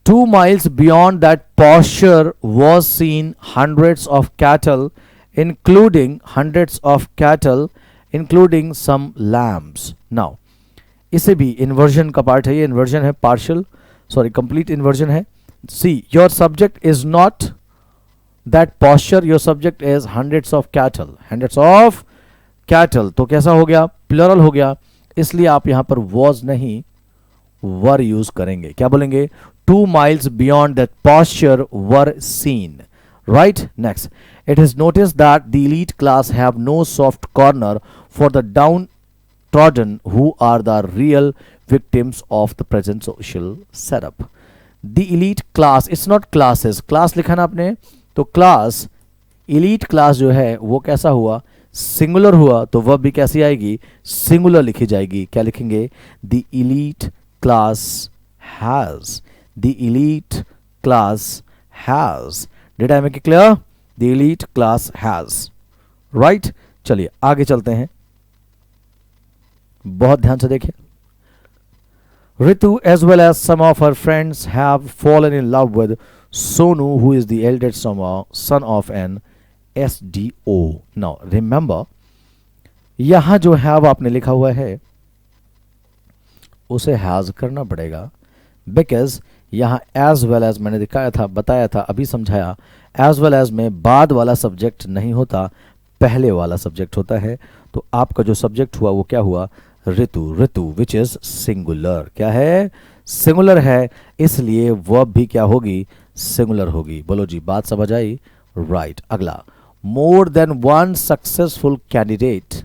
2 miles beyond that posture was seen hundreds of cattle, including some lambs। Now, इसे भी inversion का पार्ट है, ये inversion है, partial, sorry, complete inversion है। See, your subject is not that posture, your subject is hundreds of cattle, तो कैसा हो गया, plural हो गया, इसलिए आप यहां पर was नहीं were यूज करेंगे। क्या बोलेंगे, 2 miles beyond that posture were seen, right। Next, it is noticed that the elite class have no soft corner for the downtrodden who are the real victims of the present social setup। The elite class, it's not classes, class लिखा ना आपने, तो class, elite class जो है वो कैसा हुआ, singular हुआ, तो वह भी कैसी आएगी, सिंगुलर लिखी जाएगी। क्या लिखेंगे, the elite class has, the elite class has। Did I make it clear? The elite class has, right। चलिए आगे चलते हैं, बहुत ध्यान से देखिए। Ritu as well as some of her friends have fallen in love with Sonu, who is the eldest son of an SDO। Now remember, यहां जो have आपने लिखा हुआ है उसे has करना पड़ेगा, बिकॉज यहां एज वेल एज मैंने दिखाया था, बताया था, अभी समझाया, एज वेल एज में बाद वाला सब्जेक्ट नहीं होता, पहले वाला सब्जेक्ट होता है। तो आपका जो सब्जेक्ट हुआ वो क्या हुआ, ऋतु, विच इज सिंगुलर। क्या है, सिंगुलर है, इसलिए वर्ब भी क्या होगी, सिंगुलर होगी। बोलो जी, बात समझ आई? राइट। अगला, more than one successful candidate,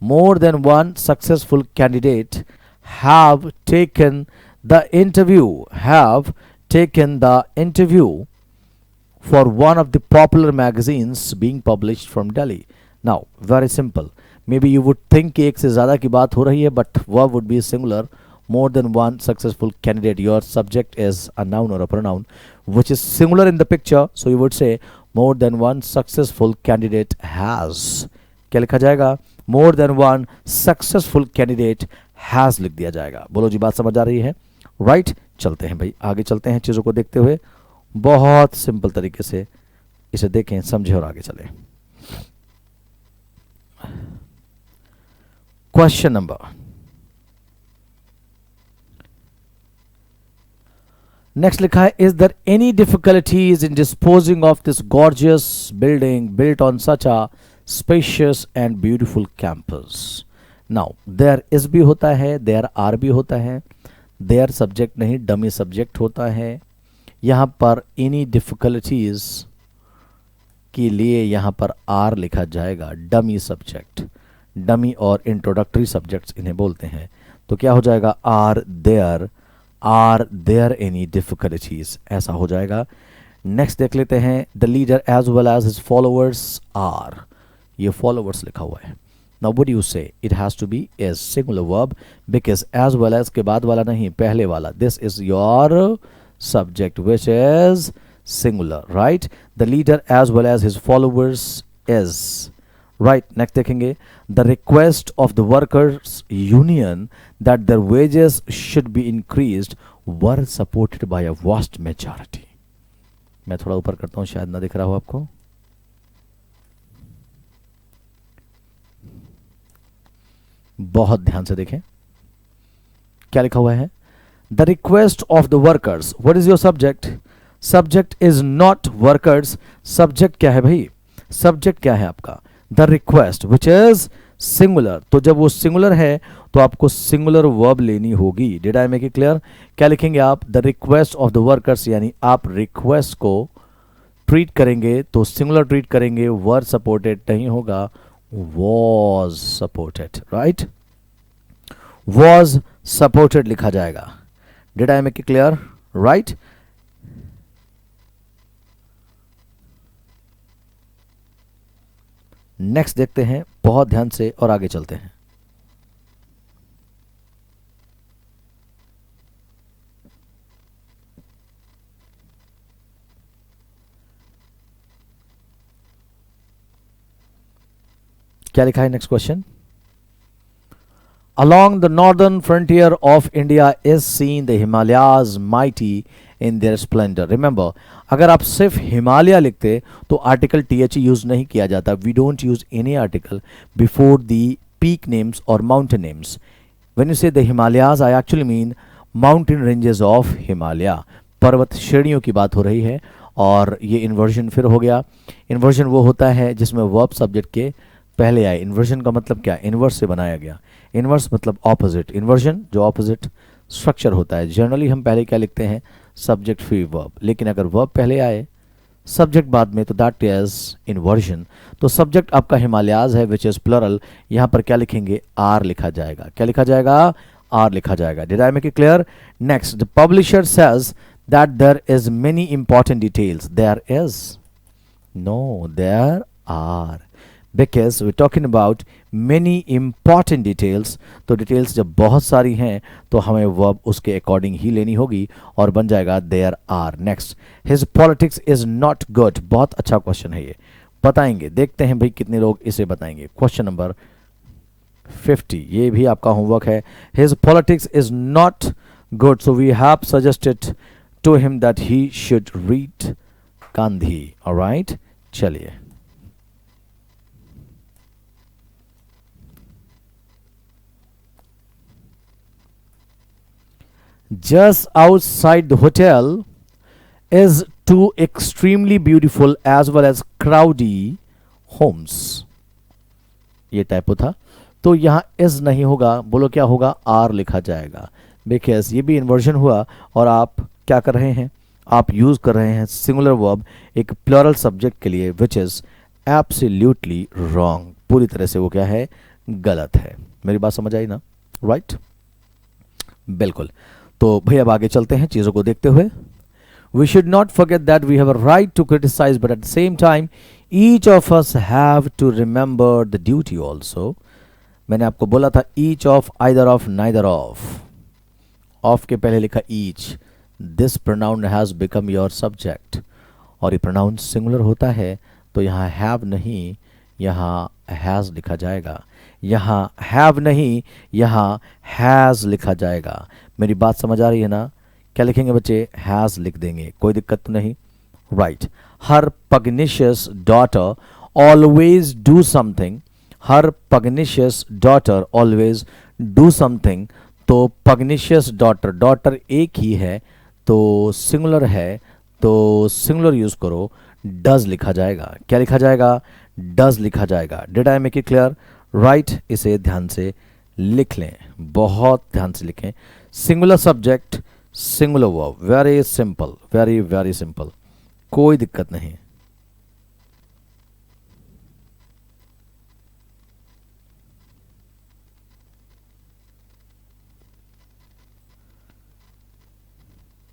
more than one successful candidate have taken the interview for one of the popular magazines being published from Delhi. Now, very simple. Maybe you would think कि एक से ज़्यादा की बात हो रही है, but verb would be singular. More than one successful candidate. Your subject is a noun or a pronoun, which is singular in the picture. So you would say more than one successful candidate has. क्या लिखा जाएगा? More than one successful candidate has लिख दिया जाएगा। बोलो जी, बात समझ आ रही है? राइट। चलते हैं भाई, आगे चलते हैं चीज़ों को देखते हुए। बहुत सिंपल तरीके से इसे देखें, समझें और आगे चलें। क्वेश्चन नंबर नेक्स्ट लिखा है, is there any difficulties in disposing of this gorgeous building built on such a spacious and beautiful campus? Now there is भी होता है, there are भी होता है, there subject नहीं dummy subject होता है। यहाँ पर any difficulties के लिए यहाँ पर are लिखा जाएगा, dummy subject। dummy और introductory subjects इन्हें बोलते हैं। तो क्या हो जाएगा? are there any difficulties, ऐसा हो जाएगा। नेक्स्ट देख लेते हैं, the leader as well as his followers are, ये followers लिखा हुआ है। Now what do you say? It has to be a singular verb because as well as के बाद वाला नहीं, पहले वाला। This is your subject which is singular, right? The leader as well as his followers is, right? Next देखेंगे, the request of the workers union that their wages should be increased were supported by a vast majority. मैं थोड़ा ऊपर करता हूँ, शायद ना दिख रहा हो आपको। बहुत ध्यान से देखें क्या लिखा हुआ है। The request of the workers, what is your subject? Subject is not workers. Subject क्या है भाई? सब्जेक्ट क्या है आपका? The request which is singular. तो जब वो सिंगुलर है तो आपको सिंगुलर वर्ब लेनी होगी। Did I make it clear? क्या लिखेंगे आप? The request of the workers, यानी आप रिक्वेस्ट को ट्रीट करेंगे तो सिंगुलर ट्रीट करेंगे, वर्ब सपोर्टेड नहीं होगा, was supported, right? was supported लिखा जाएगा। Did I make it clear? Right? Next देखते हैं बहुत ध्यान से और आगे चलते हैं। क्या लिखा है next question? Along the northern frontier of India is seen the Himalayas mighty in their splendor. Remember, अगर आप सिर्फ हिमालय लिखते तो आर्टिकल TH यूज नहीं किया जाता। We don't use any article before the peak names or mountain names. When you say the Himalayas, I actually mean mountain ranges of Himalaya. पर्वत श्रेणियों की बात हो रही है। और ये इन्वर्जन फिर हो गया। इन्वर्जन वो होता है जिसमें वर्ब सब्जेक्ट के पहले आए। इन्वर्जन का मतलब क्या? इन्वर्स से बनाया गया। इन्वर्स मतलब ऑपोजिट। इन्वर्जन जो ऑपोजिट स्ट्रक्चर होता है। जनरली हम पहले क्या लिखते हैं? सब्जेक्ट फिर वर्ब। लेकिन अगर वर्ब पहले आए सब्जेक्ट बाद में तो दैट इज इन्वर्जन। तो सब्जेक्ट आपका हिमालयाज है विच इज प्लरल। यहाँ पर क्या लिखेंगे? आर लिखा जाएगा। क्या लिखा जाएगा? आर लिखा जाएगा। Did I make it clear? Next, the publisher says that there is many important details. There is no, there are, because we're talking about many important details। तो डिटेल्स जब बहुत सारी हैं तो हमें वर्ब उसके अकॉर्डिंग ही लेनी होगी और बन जाएगा there are। Next, his politics is not good। बहुत अच्छा क्वेश्चन है ये, बताएंगे। देखते हैं भाई कितने लोग इसे बताएंगे। क्वेश्चन नंबर 50, ये भी आपका होमवर्क है। his politics is not good, so we have suggested to him that he should read Gandhi। alright, चलिए। Just outside the hotel is two extremely beautiful as well as crowdy homes। ये typo था तो यहाँ is नहीं होगा। बोलो क्या होगा? आर लिखा जाएगा। बिकॉज ये भी इन्वर्जन हुआ और आप क्या कर रहे हैं, आप यूज़ कर रहे हैं सिंगुलर वर्ब एक प्लूरल सब्जेक्ट के लिए, विच इज़ एब्सोल्युटली रॉन्ग। पूरी तरह से वो क्या है, गलत है। मेरी बात समझ आई ना, राइट? बिल्कुल। तो भाई अब आगे चलते हैं चीज़ों को देखते हुए। We should not forget that we have a right to criticize, but at the same time, each of us have to remember the duty also. मैंने आपको बोला था each of, either of, neither of. Of के पहले लिखा each. This pronoun has become your subject. और ये pronoun singular होता है तो यहाँ have नहीं, यहाँ has लिखा जाएगा। यहाँ have नहीं, यहाँ has लिखा जाएगा। मेरी बात समझ आ रही है ना? क्या लिखेंगे बच्चे, हैज़ लिख देंगे, कोई दिक्कत तो नहीं, right? Her pugnacious daughter always do something, her pugnacious daughter always do something. तो पग्निशियस डॉटर, डॉटर एक ही है तो सिंगुलर है तो सिंगुलर यूज करो, डज लिखा जाएगा। क्या लिखा जाएगा, डज लिखा जाएगा। Did I make it clear, right? इसे ध्यान से लिख लें, बहुत ध्यान से लिखें। Singular subject, singular verb, very simple, very very simple, कोई दिक्कत नहीं।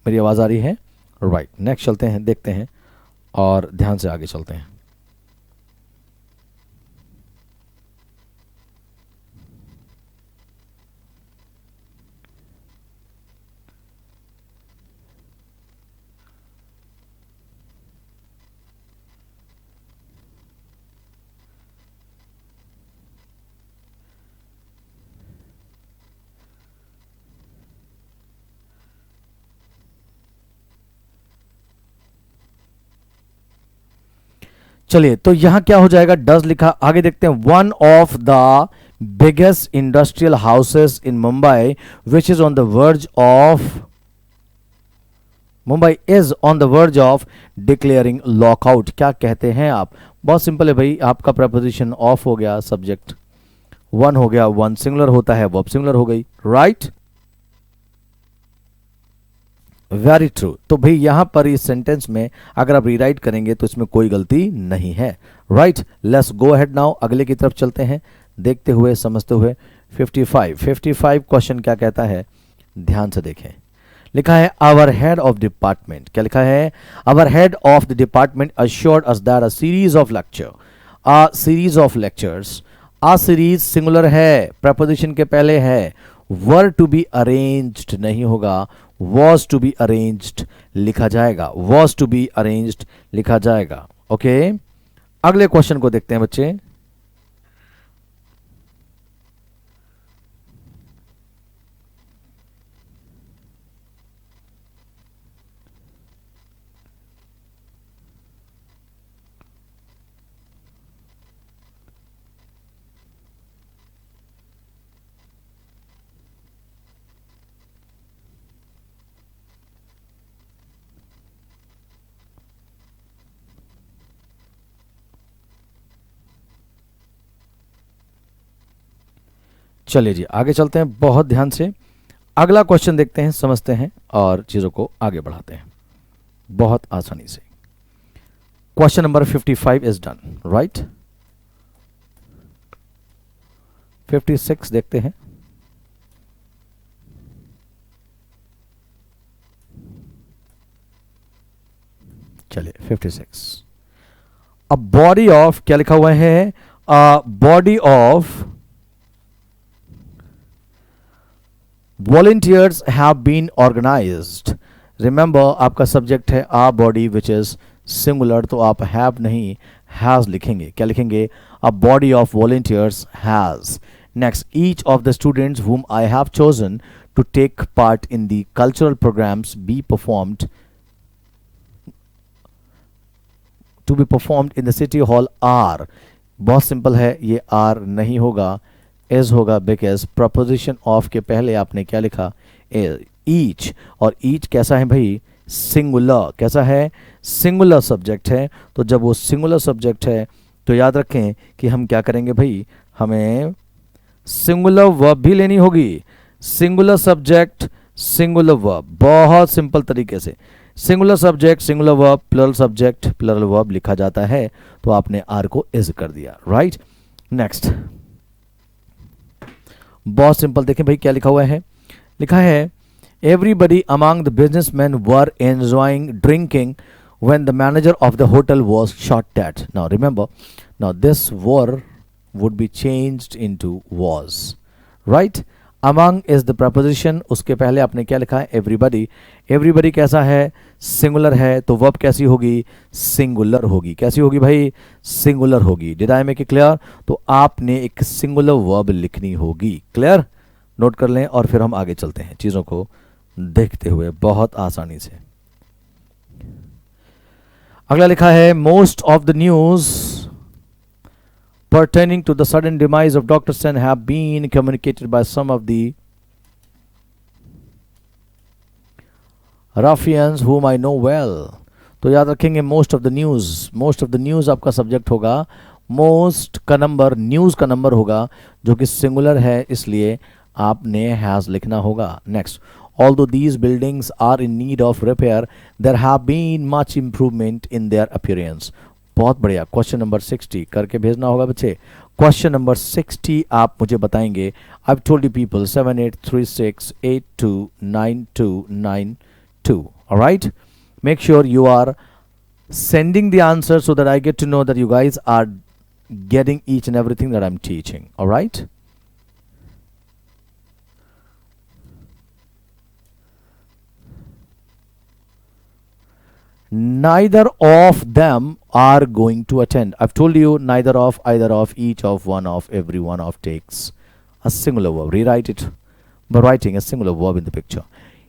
मेरी आवाज आ रही है, राइट? नेक्स्ट चलते हैं, देखते हैं और ध्यान से आगे चलते हैं। चलिए, तो यहां क्या हो जाएगा, डज लिखा, आगे देखते हैं। One of the biggest industrial houses in Mumbai which is on the verge of, Mumbai is on the verge of declaring lockout. क्या कहते हैं आप? बहुत सिंपल है भाई, आपका प्रपोजिशन ऑफ हो गया, सब्जेक्ट वन हो गया, वन सिंगुलर होता है, वर्ब सिंगुलर हो गई, राइट? Very true. तो भाई यहां पर इस सेंटेंस में अगर आप रीराइट करेंगे तो इसमें कोई गलती नहीं है, right? Let's go ahead now, अगले की तरफ चलते हैं, देखते हुए समझते हुए। 55 क्वेश्चन क्या कहता है, ध्यान से देखें। लिखा है आवर हेड ऑफ डिपार्टमेंट, क्या लिखा है, our head of the department assured us that a series of lectures, a series singular है, प्रपोजिशन के पहले है, वर टू बी अरेंज्ड नहीं होगा, was to be arranged लिखा जाएगा, was to be arranged लिखा जाएगा। ओके, अगले क्वेश्चन को देखते हैं बच्चे। चलिए जी, आगे चलते हैं, बहुत ध्यान से अगला क्वेश्चन देखते हैं, समझते हैं और चीजों को आगे बढ़ाते हैं बहुत आसानी से। Question number 55 is done, right? 56 देखते हैं। चलिए 56, अ बॉडी ऑफ, क्या लिखा हुआ है, body of volunteers have been organized। Remember आपका सब्जेक्ट है आ बॉडी विच इज सिंगुलर, तो आप हैव नहीं हैज लिखेंगे। क्या लिखेंगे, a body of volunteers has। Next, each of the students whom I have chosen to take part in the cultural programs to be performed in the city hall are। बहुत simple है, ये are नहीं होगा, is होगा, because preposition of के पहले आपने क्या लिखा, ईच। और ईच कैसा है भाई, सिंगुलर। कैसा है, सिंगुलर सब्जेक्ट है। तो जब वो सिंगुलर सब्जेक्ट है तो याद रखें कि हम क्या करेंगे भाई, हमें सिंगुलर वर्ब भी लेनी होगी। सिंगुलर सब्जेक्ट सिंगुलर वर्ब, बहुत सिंपल तरीके से singular subject singular verb plural subject plural verb लिखा जाता है, तो आपने आर को इज कर दिया, राइट। नेक्स्ट, बहुत सिंपल, देखें भाई क्या लिखा हुआ है, लिखा है everybody among the businessman were enjoying drinking when the manager of the hotel was shot at. Now remember, now this were would be changed into was, right? Among is the preposition, उसके पहले आपने क्या लिखा है, everybody. Everybody कैसा है, singular है, तो वर्ब कैसी होगी, सिंगुलर होगी। कैसी होगी भाई, सिंगुलर होगी। Did I make it clear? तो आपने एक सिंगुलर वर्ब लिखनी होगी। क्लियर? नोट कर लें और फिर हम आगे चलते हैं चीज़ों को देखते हुए बहुत आसानी से। अगला लिखा है most of the news pertaining to the sudden demise of Dr. Sen have been communicated by some of the ruffians whom I know well. तो याद रखेंगे most of the news, most of the news आपका subject होगा, most का number news का number होगा जो कि सिंगुलर है, इसलिए आपने हैज लिखना होगा। Next, although these buildings are in need of repair, there have been much improvement in their appearance. बहुत बढ़िया। क्वेश्चन नंबर 60 करके भेजना होगा बच्चे। क्वेश्चन नंबर 60 आप मुझे बताएंगे। I've told you people 7836829292. All right, make sure you are sending the answer so that I get to know that you guys are getting each and everything that I'm teaching. All right. Neither of them are going to attend. I've told you neither of, either of, each of, one of, every one of takes a singular verb. Rewrite it by writing a singular verb in the picture.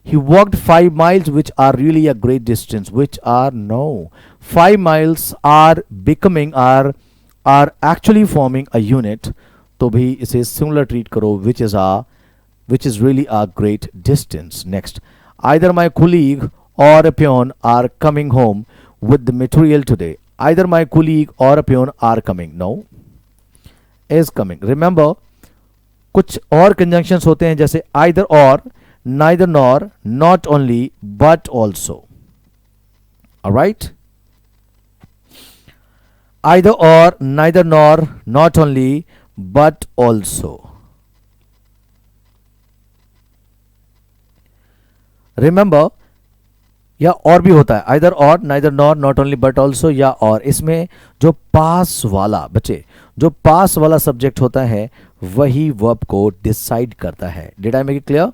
He walked 5 miles, which are really a great distance. Which are no. 5 miles are becoming are actually forming a unit. तो भी इसे singular treat करो, which is really a great distance. Next, either my colleague or a peon are coming home with the material today. Either my colleague or a peon are coming. No, is coming. Remember, कुछ और conjunctions होते हैं जैसे either or, neither nor, not only but also. Alright, either or, neither nor, not only but also. Remember, या और भी होता है आइदर और, neither nor, not only but also, या और। इसमें जो पास वाला बच्चे, जो पास वाला सब्जेक्ट होता है वही वर्ब को डिसाइड करता है। Did I make it clear?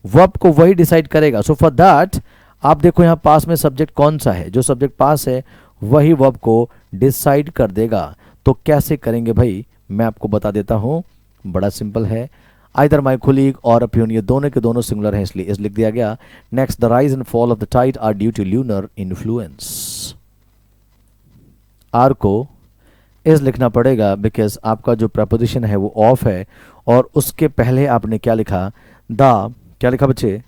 Verb को वही डिसाइड करेगा। सो फॉर दैट आप देखो यहाँ पास में सब्जेक्ट कौन सा है, जो सब्जेक्ट पास है वही वर्ब को डिसाइड कर देगा। तो कैसे करेंगे भाई, मैं आपको बता देता हूँ, बड़ा सिंपल है। Either my colleague or a peon, ये दोनों के दोनों सिंगुलर हैं इसलिए इस लिख दिया गया। Next, the rise and fall of the tide are due to lunar influence. Are को इस लिखना पड़ेगा बिकॉज आपका जो प्रपोजिशन है वो ऑफ है, और उसके पहले आपने क्या लिखा, द, क्या लिखा बच्चे,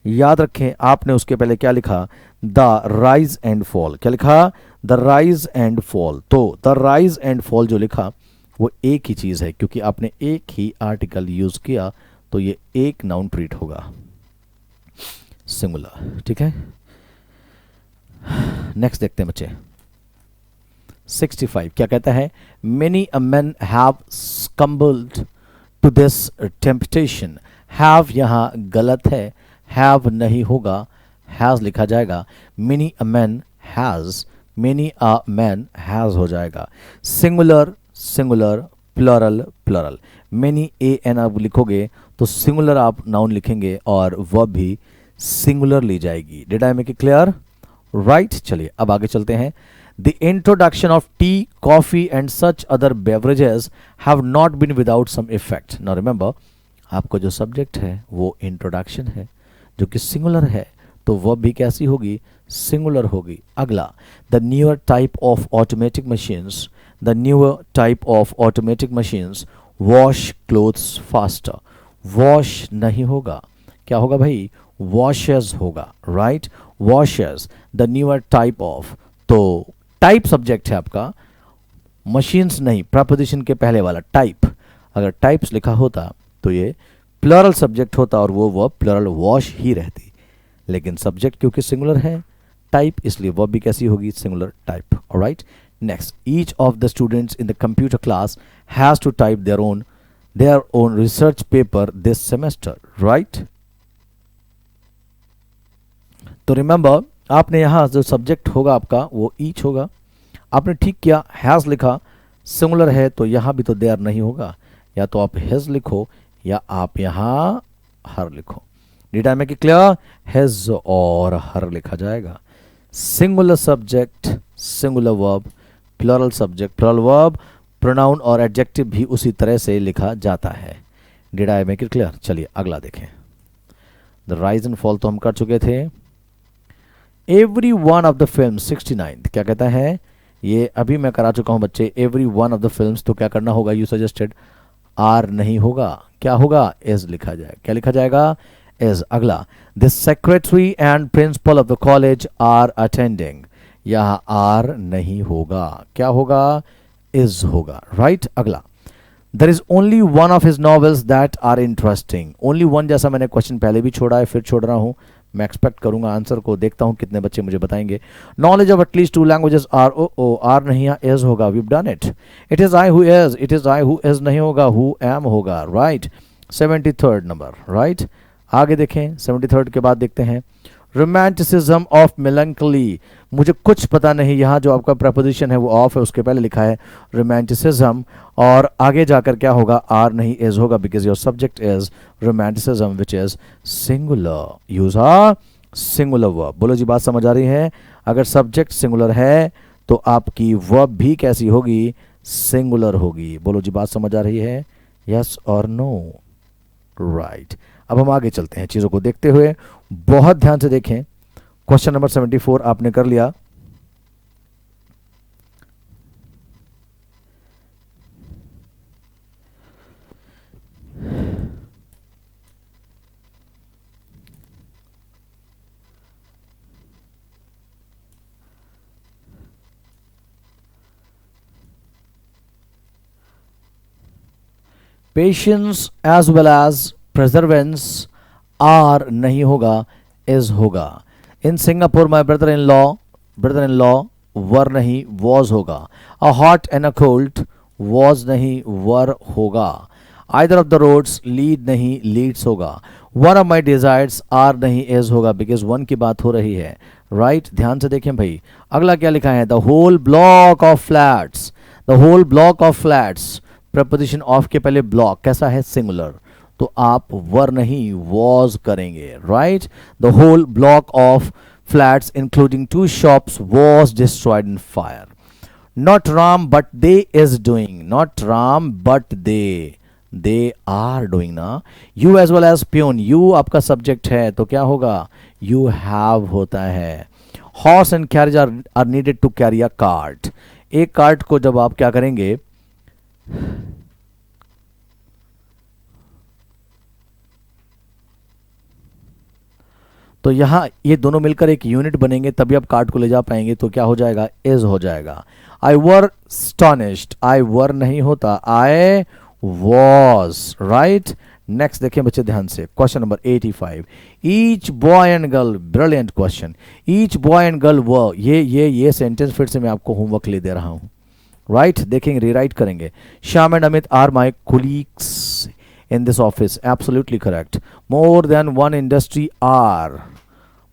याद रखें आपने उसके पहले क्या लिखा, द राइज एंड फॉल। क्या लिखा, द राइज एंड फॉल। तो द राइज एंड फॉल जो लिखा वो एक ही चीज है, क्योंकि आपने एक ही आर्टिकल यूज किया, तो ये एक नाउन ट्रीट होगा, सिंगुलर। ठीक है, नेक्स्ट देखते हैं बच्चे। 65 क्या कहता है, many a man have succumbed to this temptation. Have यहां गलत है, हैव नहीं होगा, हैज लिखा जाएगा। Many a man has, many a man has हो जाएगा। Singular singular, plural plural. Many a an आप लिखोगे तो सिंगुलर आप नाउन लिखेंगे और वर्ब भी सिंगुलर ली जाएगी। Did I make it clear? Right, चलिए अब आगे चलते हैं। The introduction of tea, coffee and such other beverages have not been without some effect. Now remember, आपका जो सब्जेक्ट है वो इंट्रोडक्शन है जो कि सिंगुलर है, तो वर्ब भी कैसी होगी, सिंगुलर होगी। अगला, the newer type of automatic machines, the newer type of automatic machines wash clothes faster. wash नहीं होगा, क्या होगा भाई, washes होगा, right? washes, the newer type of, तो type subject है आपका, machines नहीं, preposition के पहले वाला type। अगर types लिखा होता तो ये प्लरल सब्जेक्ट होता और वो वर्ब प्लरल वॉश ही रहती, लेकिन सब्जेक्ट क्योंकि सिंगुलर है, टाइप, इसलिए वर्ब भी कैसी होगी, singular type. Alright, next, each of the students in the computer class has to type their own research paper this semester, right? तो रिमेंबर, आपने यहां जो सब्जेक्ट होगा आपका वो ईच होगा। आपने ठीक किया, हैज लिखा, सिंगुलर है तो यहां भी तो देयर नहीं होगा, या तो आप हैज लिखो या आप यहां हर लिखो। Did I make it clear? Has और हर लिखा जाएगा। Singular subject, singular verb, plural subject, plural verb, pronoun और एडजेक्टिव भी उसी तरह से लिखा जाता है। Did I make it clear? चलिए अगला देखें। द राइज एंड फॉल तो हम कर चुके थे। Every one of the film 69 क्या कहता है, ये अभी मैं करा चुका हूं बच्चे। Every one of the films, तो क्या करना होगा, यू सजेस्टेड, आर नहीं होगा, क्या होगा, इज लिखा जाएगा। क्या लिखा जाएगा, इज। अगला, the secretary and principal of the college are attending, यहां आर नहीं होगा, क्या होगा, इज होगा। राइट, अगला, there is only one of his novels that are interesting. Only one जैसा मैंने क्वेश्चन पहले भी छोड़ा है, फिर छोड़ रहा हूं। मैं एक्सपेक्ट करूंगा आंसर को, देखता हूं कितने बच्चे मुझे बताएंगे। Knowledge of at least 2 languages are, O R नहीं, इज होगा, we have done it. It is I who is, it is I who is नहीं होगा, हु एम होगा। राइट, 73rd नंबर। राइट, आगे देखें, 73rd के बाद देखते हैं रोमांटिसिज्म ऑफ मेलंकली। मुझे कुछ पता नहीं, यहाँ जो आपका प्रपोजिशन है वो ऑफ है, उसके पहले लिखा है रोमांटिसिज्म, और आगे जाकर क्या होगा, आर नहीं इज होगा, because your subject is romanticism which is singular. Use a singular verb. बोलो जी, बात समझ आ रही है? अगर सब्जेक्ट सिंगुलर है तो आपकी वर्ब भी कैसी होगी, सिंगुलर होगी। बोलो जी, बात समझ आ रही है? यस और नो? राइट, अब हम आगे चलते हैं चीजों को देखते हुए। बहुत ध्यान से देखें। क्वेश्चन नंबर 74 आपने कर लिया। Patience as well as perseverance are नहीं होगा, इज होगा। In Singapore my brother in law were नहीं, वॉज होगा। A hot and a cold, was नहीं, वर होगा। Either of the roads lead नहीं, लीड्स होगा। One of my desires are नहीं, इज होगा, बिकॉज वन की बात हो रही है। राइट, ध्यान से देखें भाई। अगला क्या लिखा है, the whole block of flats, the whole block of flats, preposition of के पहले ब्लॉक कैसा है, सिंगुलर, तो आप वर नहीं वॉज करेंगे। Right, the whole block of flats including 2 shops was destroyed in fire. Not Ram but they is doing, not Ram but they are doing ना। You as well as peon, you आपका subject है तो क्या होगा, यू हैव होता है। Horse and carriage are needed to carry a cart, एक cart को जब आप क्या करेंगे, तो यहां ये दोनों मिलकर एक यूनिट बनेंगे, तभी आप कार्ट को ले जा पाएंगे, तो क्या हो जाएगा, इज हो जाएगा। आई वर स्टॉनिश्ड, आई वर नहीं होता, आई वॉज। राइट, नेक्स्ट देखें बच्चे ध्यान से, question number 85। Each boy and girl, brilliant question. Each boy and girl were, ये सेंटेंस फिर से मैं आपको होमवर्क ले दे रहा हूं। राइट, देखेंगे, रीराइट करेंगे। Shyam and Amit are my colleagues in this office, absolutely correct. More than one industry are,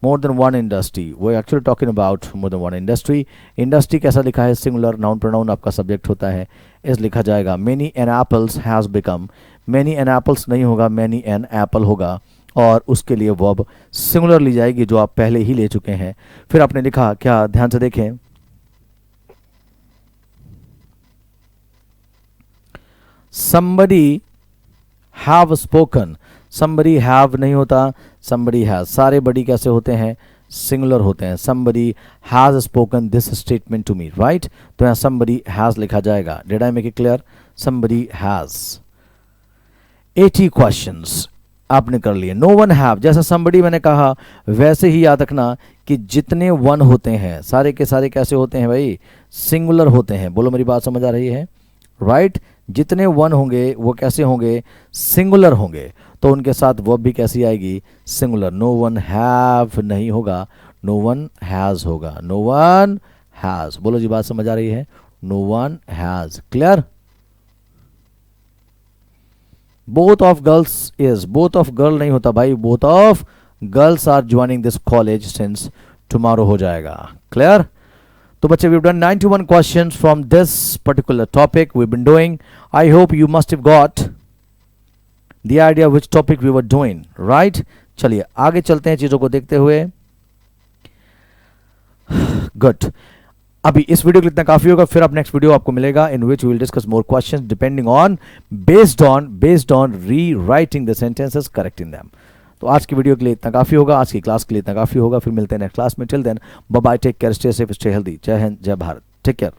more than one industry, we're actually talking about more than one industry. Industry कैसा लिखा है, सिंगुलर, नाउन प्रोनाउन आपका subject होता है, इस लिखा जाएगा। many an apples has become, many an apples नहीं होगा, many an apple होगा, और उसके लिए वर्ब सिंगुलर ली जाएगी जो आप पहले ही ले चुके हैं। फिर आपने लिखा क्या, ध्यान से देखें, somebody have spoken, somebody have नहीं होता, somebody has। सारे बड़ी कैसे होते हैं, सिंगुलर होते हैं। somebody has spoken this statement to me, right? तो यहाँ somebody has लिखा जाएगा। Did I make it clear? somebody has। 80 questions आपने कर लिए। no one have, जैसा somebody मैंने कहा वैसे ही याद रखना कि जितने one होते हैं सारे के सारे कैसे होते हैं भाई, सिंगुलर होते हैं। बोलो मेरी बात समझ आ रही है? राइट, जितने वन होंगे वो कैसे होंगे, सिंगुलर होंगे, तो उनके साथ वर्ब भी कैसी आएगी, सिंगुलर। नो वन हैव नहीं होगा, नो वन हैज होगा, नो वन हैज। बोलो जी, बात समझ आ रही है, no one has. Clear? Both of girls is, both of girl नहीं होता भाई, both of girls are joining this college since tomorrow हो जाएगा। क्लियर? तो बच्चे, we've done 91 questions from this particular topic we've been doing. I hope you must have got the idea which topic we were doing, right? चलिए आगे चलते हैं चीजों को देखते हुए। गुड, अभी इस वीडियो के लिए इतना काफी होगा, फिर अब नेक्स्ट वीडियो आपको मिलेगा in which we will discuss more questions depending on based on rewriting the sentences, correcting them. तो आज की वीडियो के लिए इतना काफी होगा, आज की क्लास के लिए इतना काफी होगा, फिर मिलते हैं नेक्स्ट क्लास में। Till then bye bye, take care, stay safe, stay healthy. Jai Hind, जय भारत, टेक केयर।